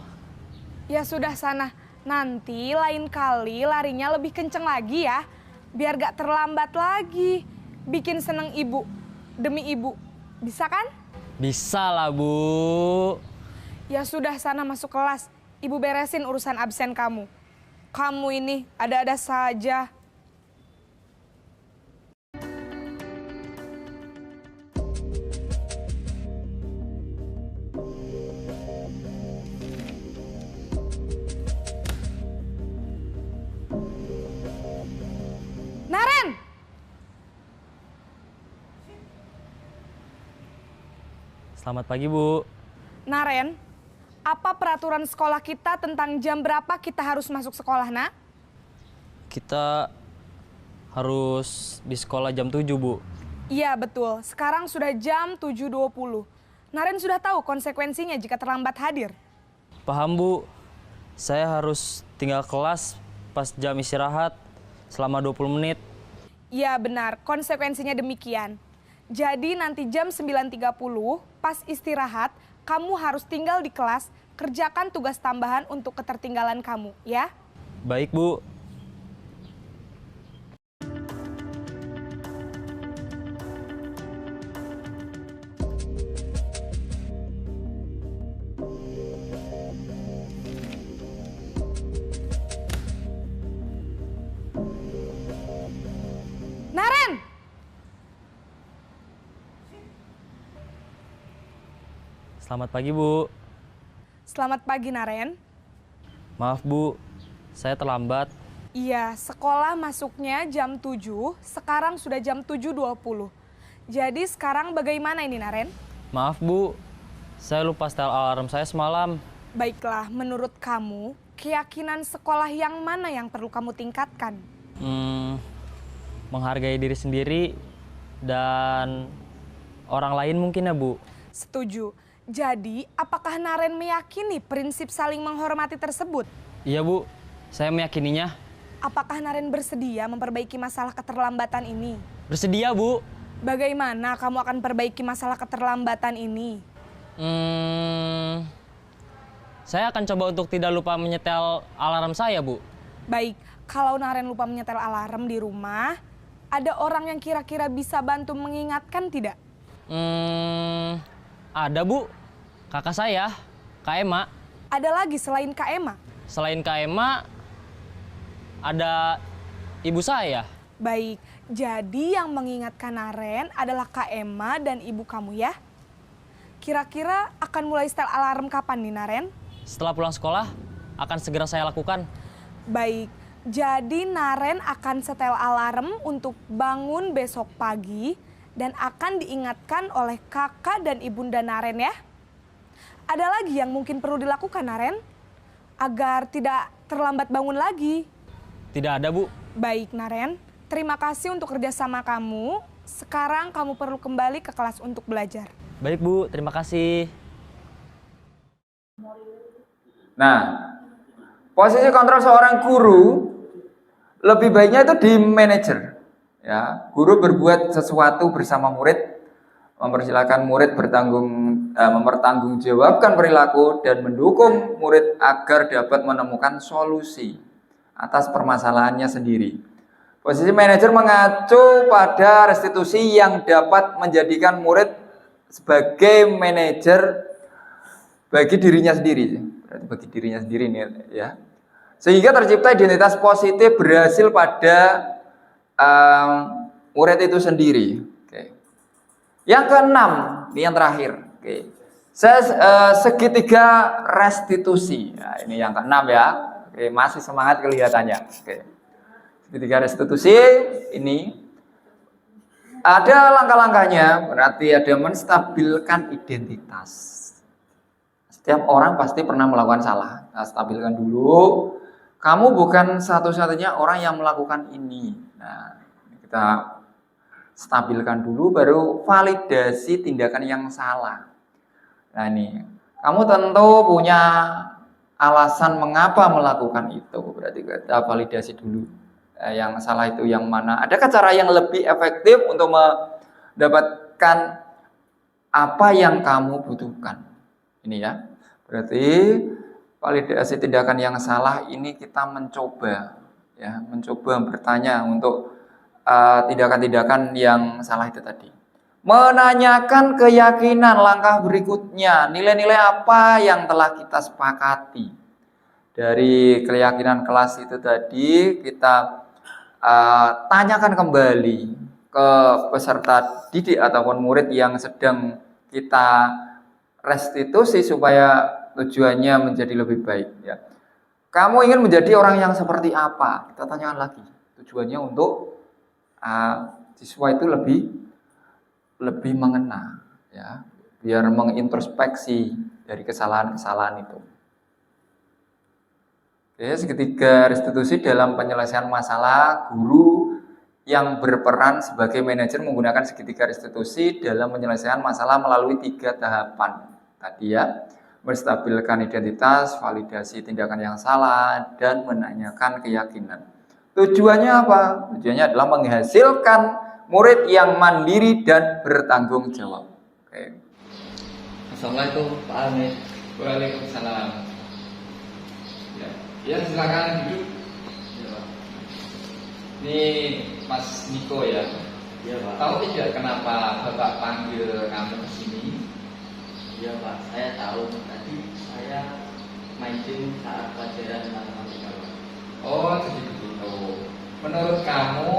[SPEAKER 5] Ya sudah sana, nanti lain kali larinya lebih kenceng lagi ya. Biar gak terlambat lagi. Bikin seneng ibu, demi ibu. Bisa kan?
[SPEAKER 6] Bisa lah, Bu.
[SPEAKER 5] Ya sudah sana masuk kelas. Ibu beresin urusan absen kamu. Kamu ini ada-ada saja. Naren!
[SPEAKER 6] Selamat pagi, Bu.
[SPEAKER 5] Naren, apa peraturan sekolah kita tentang jam berapa kita harus masuk sekolah, Nak?
[SPEAKER 6] Kita harus di sekolah jam 7, Bu.
[SPEAKER 5] Iya, betul. Sekarang sudah jam 7.20. Naren sudah tahu konsekuensinya jika terlambat hadir.
[SPEAKER 6] Paham, Bu. Saya harus tinggal kelas pas jam istirahat selama 20 menit.
[SPEAKER 5] Iya, benar. Konsekuensinya demikian. Jadi nanti jam 9.30 pas istirahat, kamu harus tinggal di kelas, kerjakan tugas tambahan untuk ketertinggalan kamu, ya?
[SPEAKER 6] Baik, Bu.
[SPEAKER 5] Naren!
[SPEAKER 6] Selamat pagi, Bu.
[SPEAKER 5] Selamat pagi, Naren.
[SPEAKER 6] Maaf, Bu. Saya terlambat.
[SPEAKER 5] Iya, sekolah masuknya jam 7, sekarang sudah jam 7.20. Jadi sekarang bagaimana ini, Naren?
[SPEAKER 6] Maaf, Bu. Saya lupa setel alarm saya semalam.
[SPEAKER 5] Baiklah, menurut kamu, keyakinan sekolah yang mana yang perlu kamu tingkatkan?
[SPEAKER 6] Menghargai diri sendiri dan orang lain mungkin ya, Bu.
[SPEAKER 5] Setuju. Jadi, apakah Naren meyakini prinsip saling menghormati tersebut?
[SPEAKER 6] Iya, Bu. Saya meyakininya.
[SPEAKER 5] Apakah Naren bersedia memperbaiki masalah keterlambatan ini?
[SPEAKER 6] Bersedia, Bu.
[SPEAKER 5] Bagaimana kamu akan perbaiki masalah keterlambatan ini?
[SPEAKER 6] Saya akan coba untuk tidak lupa menyetel alarm saya, Bu.
[SPEAKER 5] Baik, kalau Naren lupa menyetel alarm di rumah, ada orang yang kira-kira bisa bantu mengingatkan tidak?
[SPEAKER 6] Ada Bu, kakak saya, Kak Ema.
[SPEAKER 5] Ada lagi selain Kak Ema?
[SPEAKER 6] Selain Kak Ema, ada ibu saya.
[SPEAKER 5] Baik, jadi yang mengingatkan Naren adalah Kak Ema dan ibu kamu ya? Kira-kira akan mulai setel alarm kapan nih Naren?
[SPEAKER 6] Setelah pulang sekolah, akan segera saya lakukan.
[SPEAKER 5] Baik, jadi Naren akan setel alarm untuk bangun besok pagi dan akan diingatkan oleh kakak dan ibunda Naren ya. Ada lagi yang mungkin perlu dilakukan Naren? Agar tidak terlambat bangun lagi.
[SPEAKER 6] Tidak ada Bu.
[SPEAKER 5] Baik Naren, terima kasih untuk kerjasama kamu. Sekarang kamu perlu kembali ke kelas untuk belajar.
[SPEAKER 6] Baik Bu, terima kasih.
[SPEAKER 2] Nah, posisi kontrol seorang guru lebih baiknya itu di manajer. Ya, guru berbuat sesuatu bersama murid, mempersilahkan murid mempertanggungjawabkan perilaku dan mendukung murid agar dapat menemukan solusi atas permasalahannya sendiri. Posisi manajer mengacu pada restitusi yang dapat menjadikan murid sebagai manajer bagi dirinya sendiri. Berarti bagi dirinya sendiri nih ya. Sehingga tercipta identitas positif berhasil pada murid itu sendiri. Oke. Yang keenam, ini yang terakhir. Oke. Segitiga restitusi. Nah, ini yang keenam ya. Oke, masih semangat kelihatannya. Oke. Segitiga restitusi ini ada langkah-langkahnya, berarti ada menstabilkan identitas. Setiap orang pasti pernah melakukan salah. Nah, stabilkan dulu. Kamu bukan satu-satunya orang yang melakukan ini. Nah, kita stabilkan dulu, baru validasi tindakan yang salah. Nah ini, kamu tentu punya alasan mengapa melakukan itu. Berarti kita validasi dulu. Yang salah itu yang mana? Adakah cara yang lebih efektif untuk mendapatkan apa yang kamu butuhkan? Ini ya. Berarti validasi tindakan yang salah ini kita mencoba bertanya untuk tindakan-tindakan yang salah itu tadi. Menanyakan keyakinan langkah berikutnya, nilai-nilai apa yang telah kita sepakati. Dari keyakinan kelas itu tadi kita tanyakan kembali ke peserta didik ataupun murid yang sedang kita restitusi supaya tujuannya menjadi lebih baik ya. Kamu ingin menjadi orang yang seperti apa? Kita tanyakan lagi. Tujuannya untuk siswa itu lebih mengena ya, biar mengintrospeksi dari kesalahan-kesalahan itu. Oke, segitiga restitusi dalam penyelesaian masalah, guru yang berperan sebagai manajer menggunakan segitiga restitusi dalam penyelesaian masalah melalui 3 tahapan tadi ya. Menstabilkan identitas, validasi tindakan yang salah, dan menanyakan keyakinan. Tujuannya apa? Tujuannya adalah menghasilkan murid yang mandiri dan bertanggung jawab. Oke.
[SPEAKER 4] Assalamualaikum Pak Amit. Waalaikumsalam. Ya silakan duduk. Ya, Pak. Ini Mas Niko ya.
[SPEAKER 7] Iya Pak.
[SPEAKER 4] Tahu tidak kenapa Bapak panggil kamu ke sini?
[SPEAKER 7] Iya Pak, saya tahu. Tadi saya main game saat pelajaran matematika Pak.
[SPEAKER 4] Oh jadi begitu. Menurut kamu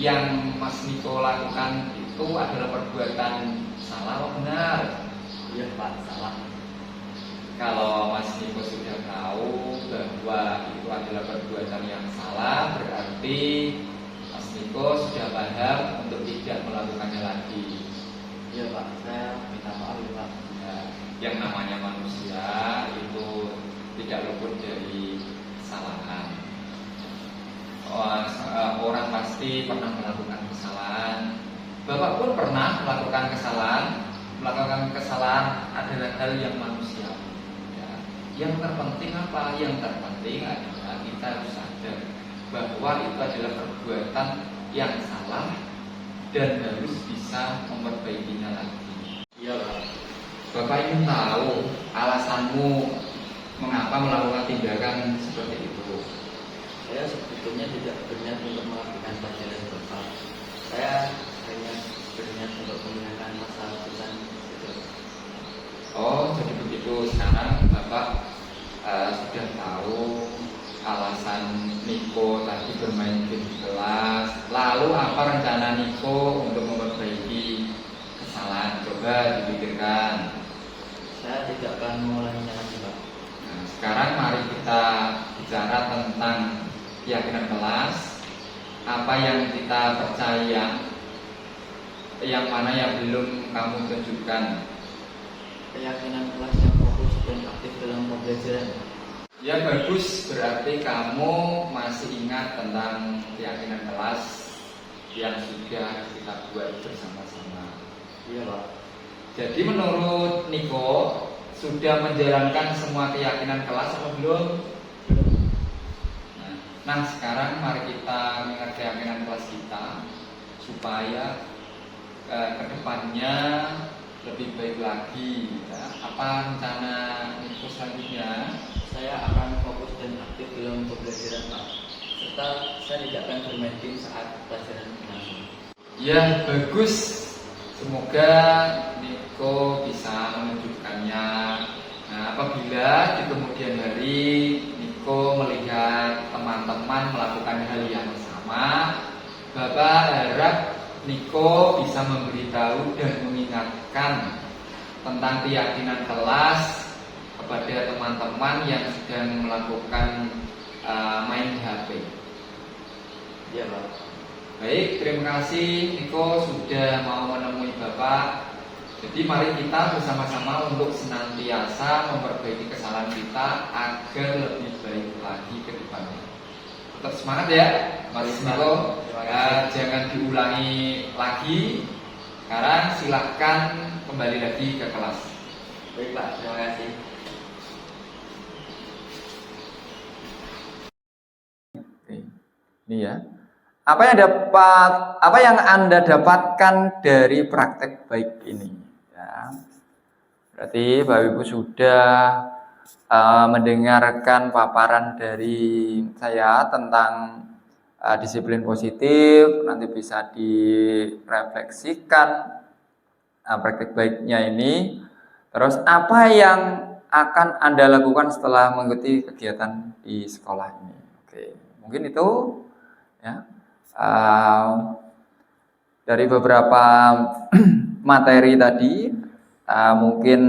[SPEAKER 4] yang Mas Niko lakukan itu adalah perbuatan salah atau benar?
[SPEAKER 7] Iya Pak, salah.
[SPEAKER 4] Kalau Mas Niko sudah tahu bahwa itu adalah perbuatan yang salah, berarti Mas Niko sudah paham untuk tidak melakukannya lagi.
[SPEAKER 7] Iya Pak, saya minta maaf ya Pak.
[SPEAKER 4] Ya, yang namanya manusia itu tidak luput dari kesalahan. Orang pasti pernah melakukan kesalahan. Bapak pun pernah melakukan kesalahan. Melakukan kesalahan adalah hal yang manusiawi. Ya. Yang terpenting apa? Yang terpenting adalah kita harus sadar bahwa itu adalah perbuatan yang salah dan harus bisa memperbaikinya lagi.
[SPEAKER 7] Iya Pak.
[SPEAKER 4] Bapak ingin tahu alasanmu mengapa melakukan tindakan seperti itu.
[SPEAKER 7] tidak berniat untuk melakukan pelajaran Bapak. Saya hanya berniat untuk mengingatkan masa pesan itu.
[SPEAKER 4] Oh, jadi begitu. Sekarang Bapak sudah tahu alasan Niko tadi bermain game di kelas. Lalu apa rencana Niko untuk memperbaiki kesalahan? Coba dipikirkan.
[SPEAKER 7] Saya tidak akan mengulanginya lagi, Pak.
[SPEAKER 4] Nah, sekarang mari kita bicara tentang keyakinan kelas. Apa yang kita percaya, yang mana yang belum kamu tunjukkan.
[SPEAKER 7] Keyakinan kelas yang fokus dan aktif dalam pembelajaran.
[SPEAKER 4] Ya bagus, berarti kamu masih ingat tentang keyakinan kelas yang sudah kita buat bersama-sama.
[SPEAKER 7] Iya, Pak.
[SPEAKER 4] Jadi menurut Niko sudah menjalankan semua keyakinan kelas atau belum? Nah sekarang mari kita mengingat keyakinan kelas kita supaya kedepannya lebih baik lagi. Ya. Apa rencana Niko selanjutnya?
[SPEAKER 7] Saya akan fokus dan aktif dalam pembelajaran, Pak. Serta saya tidak akan bermain game saat pelajaran berlangsung.
[SPEAKER 4] Ya bagus. Semoga Niko bisa menunjukkannya. Nah, apabila di kemudian hari Niko melihat teman-teman melakukan hal yang sama, Bapak harap Niko bisa memberitahu dan mengingatkan tentang keyakinan kelas kepada teman-teman yang sedang melakukan main HP.
[SPEAKER 7] Iya, Pak.
[SPEAKER 4] Baik, terima kasih Niko sudah mau menemui Bapak. Jadi mari kita bersama-sama untuk senantiasa memperbaiki kesalahan kita agar lebih baik lagi ke depannya. Tetap semangat ya, Mas Niko. Jangan diulangi lagi. Sekarang silahkan kembali lagi ke kelas.
[SPEAKER 7] Baik, Pak. Terima kasih.
[SPEAKER 2] Oke. Ini ya. Apa yang Anda dapatkan dari praktek baik ini? Ya. Berarti Bapak Ibu sudah mendengarkan paparan dari saya tentang disiplin positif. Nanti bisa direfleksikan praktek baiknya ini. Terus apa yang akan Anda lakukan setelah mengikuti kegiatan di sekolah ini? Oke, mungkin itu ya. Dari beberapa materi tadi mungkin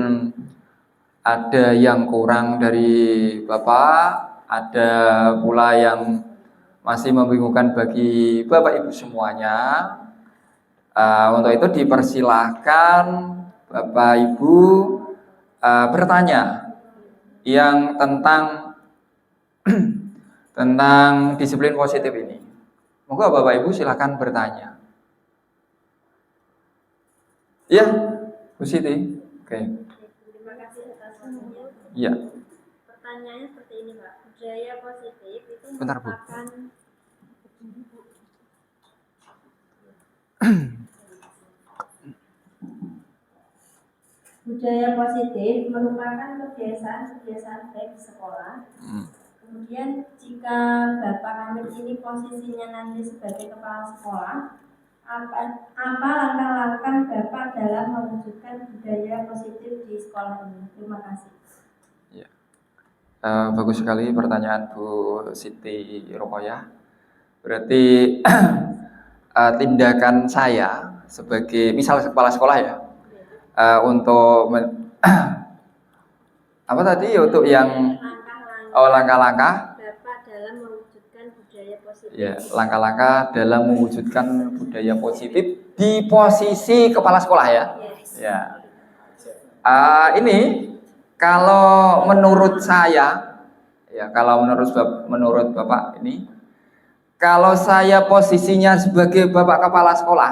[SPEAKER 2] ada yang kurang dari Bapak, ada pula yang masih membingungkan bagi Bapak Ibu semuanya. Untuk itu dipersilahkan Bapak Ibu bertanya yang tentang tentang disiplin positif ini. Moga Bapak Ibu silakan bertanya. Ya, Bu Siti. Oke.
[SPEAKER 1] Terima kasih atas waktunya.
[SPEAKER 2] Iya.
[SPEAKER 1] Pertanyaannya seperti ini, Pak. Budaya positif itu
[SPEAKER 2] Bentar, Bu.
[SPEAKER 1] merupakan budaya positif merupakan kebiasaan-kebiasaan baik di sekolah. Kemudian jika Bapak Kamil ini posisinya nanti sebagai kepala sekolah, apa langkah-langkah Bapak dalam mewujudkan budaya positif di sekolah ini? Terima kasih.
[SPEAKER 2] Ya. Bagus sekali pertanyaan Bu Siti Rokoyah. Berarti tindakan saya sebagai misal kepala sekolah ya, untuk apa tadi untuk yang langkah-langkah
[SPEAKER 1] Bapak dalam mewujudkan budaya positif.
[SPEAKER 2] ya, langkah-langkah dalam mewujudkan budaya positif di posisi kepala sekolah ya.
[SPEAKER 1] Yes.
[SPEAKER 2] Ya. Ini kalau menurut saya ya, kalau menurut Bapak ini, kalau saya posisinya sebagai Bapak kepala sekolah,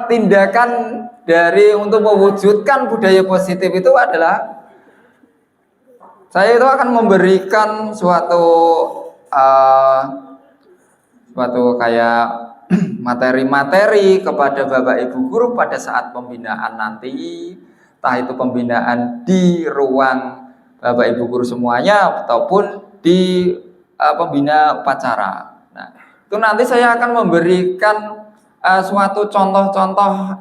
[SPEAKER 2] tindakan dari untuk mewujudkan budaya positif itu adalah saya itu akan memberikan suatu kayak materi-materi kepada Bapak Ibu guru pada saat pembinaan nanti, entah itu pembinaan di ruang Bapak Ibu guru semuanya ataupun di pembina upacara. Nah, itu nanti saya akan memberikan suatu contoh-contoh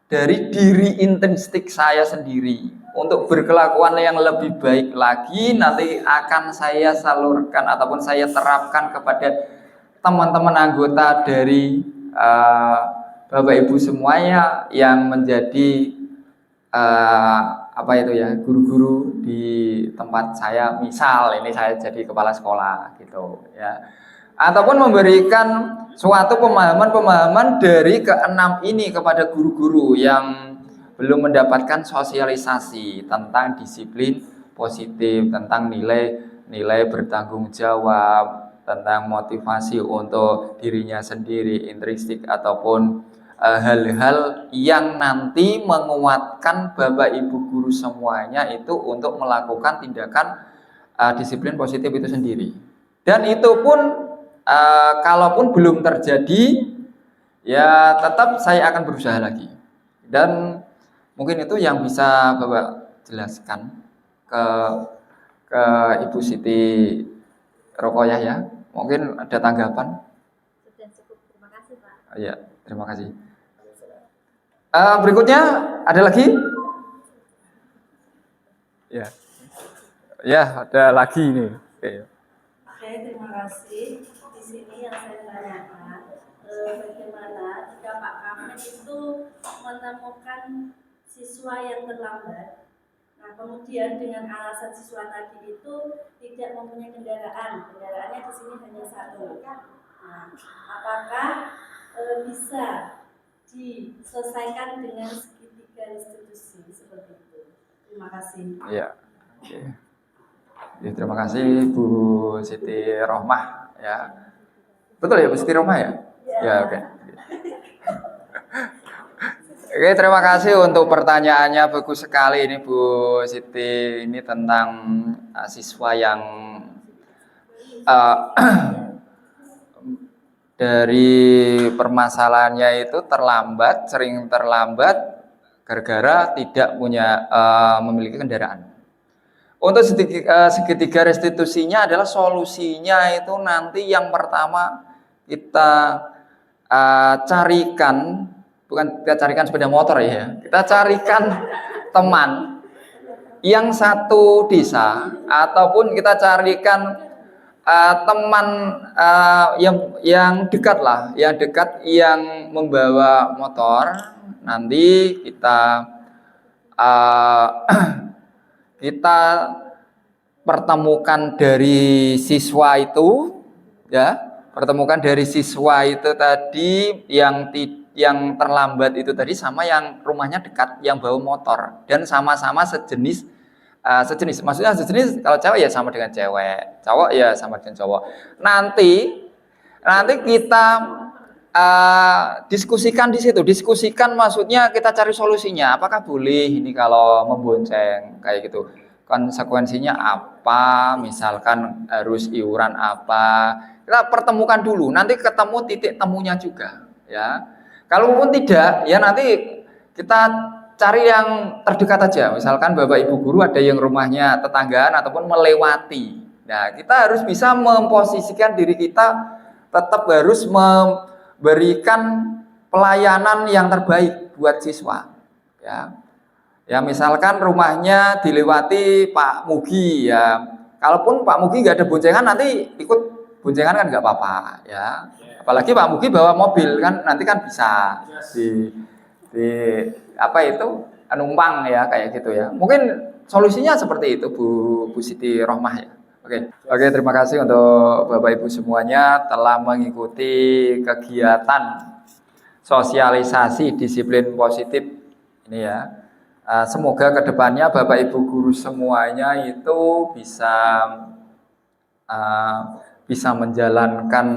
[SPEAKER 2] dari diri intrinsik saya sendiri untuk berkelakuan yang lebih baik lagi nanti akan saya salurkan ataupun saya terapkan kepada teman-teman anggota dari Bapak Ibu semuanya yang menjadi guru-guru di tempat saya, misal ini saya jadi kepala sekolah gitu ya, ataupun memberikan suatu pemahaman-pemahaman dari keenam ini kepada guru-guru yang belum mendapatkan sosialisasi tentang disiplin positif, tentang nilai bertanggung jawab, tentang motivasi untuk dirinya sendiri, intrinsik ataupun hal-hal yang nanti menguatkan Bapak Ibu guru semuanya itu untuk melakukan tindakan disiplin positif itu sendiri. Dan itu pun kalaupun belum terjadi, ya tetap saya akan berusaha lagi. Dan mungkin itu yang bisa Bapak jelaskan ke Ibu Siti Rokoyah ya. Mungkin ada tanggapan?
[SPEAKER 1] Sudah cukup, terima kasih Pak.
[SPEAKER 2] Ya, terima kasih. Berikutnya ada lagi? Ya, ya ada lagi nih.
[SPEAKER 8] Oke, terima kasih. Di sini yang saya tanyakan, bagaimana jika Pak Kamil itu menemukan siswa yang terlambat, nah kemudian dengan alasan siswa tadi itu tidak mempunyai kendaraannya di sini hanya satu. Nah, apakah bisa diselesaikan dengan segitiga restitusi seperti itu? Terima kasih.
[SPEAKER 2] Ya, oke. Ya, terima kasih Bu Siti Rohmah ya. Betul ya Bu Siti Rohmah ya? Ya, oke. Oke, terima kasih untuk pertanyaannya, bagus sekali ini Bu Siti, ini tentang siswa yang dari permasalahannya itu terlambat, sering terlambat gara-gara tidak punya memiliki kendaraan. Untuk segitiga restitusinya adalah solusinya itu nanti yang pertama kita carikan, bukan kita carikan sepeda motor ya, kita carikan teman yang satu desa ataupun kita carikan teman yang dekat lah, yang dekat yang membawa motor. Nanti kita kita pertemukan dari siswa itu ya, pertemukan dari siswa itu tadi yang terlambat itu tadi sama yang rumahnya dekat yang bawa motor dan sama-sama sejenis, maksudnya sejenis, kalau cewek ya sama dengan cewek, cowok ya sama dengan cowok. Nanti kita diskusikan di situ. Diskusikan maksudnya kita cari solusinya. Apakah boleh ini kalau membonceng kayak gitu? Konsekuensinya apa? Misalkan harus iuran apa? Kita pertemukan dulu. Nanti ketemu titik temunya juga, ya. Kalaupun tidak, ya nanti kita cari yang terdekat aja. Misalkan Bapak Ibu guru ada yang rumahnya tetanggaan ataupun melewati. Nah, kita harus bisa memposisikan diri kita tetap harus memberikan pelayanan yang terbaik buat siswa, ya. Ya misalkan rumahnya dilewati Pak Mugi, ya. Kalaupun Pak Mugi nggak ada boncengan, nanti ikut boncengan kan nggak apa-apa, ya. Apalagi Pak Mugi bawa mobil kan, nanti kan bisa di apa itu numpang ya kayak gitu ya. Mungkin solusinya seperti itu Bu Siti Rohmah ya. Oke, terima kasih untuk Bapak Ibu semuanya telah mengikuti kegiatan sosialisasi disiplin positif ini ya. Semoga kedepannya Bapak Ibu guru semuanya itu bisa menjalankan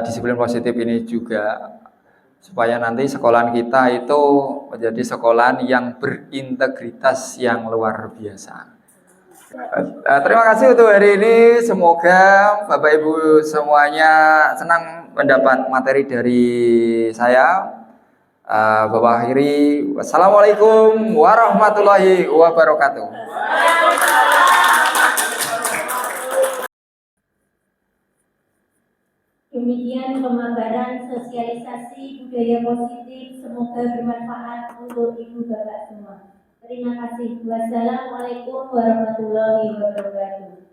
[SPEAKER 2] disiplin positif ini juga, supaya nanti sekolahan kita itu menjadi sekolahan yang berintegritas yang luar biasa. Terima kasih untuk hari ini. Semoga Bapak Ibu semuanya senang mendapat materi dari saya. Bapak akhiri, wassalamualaikum warahmatullahi wabarakatuh.
[SPEAKER 1] Demikian pemaparan sosialisasi budaya positif, semoga bermanfaat untuk ibu bapak semua. Terima kasih. Wassalamualaikum warahmatullahi wabarakatuh.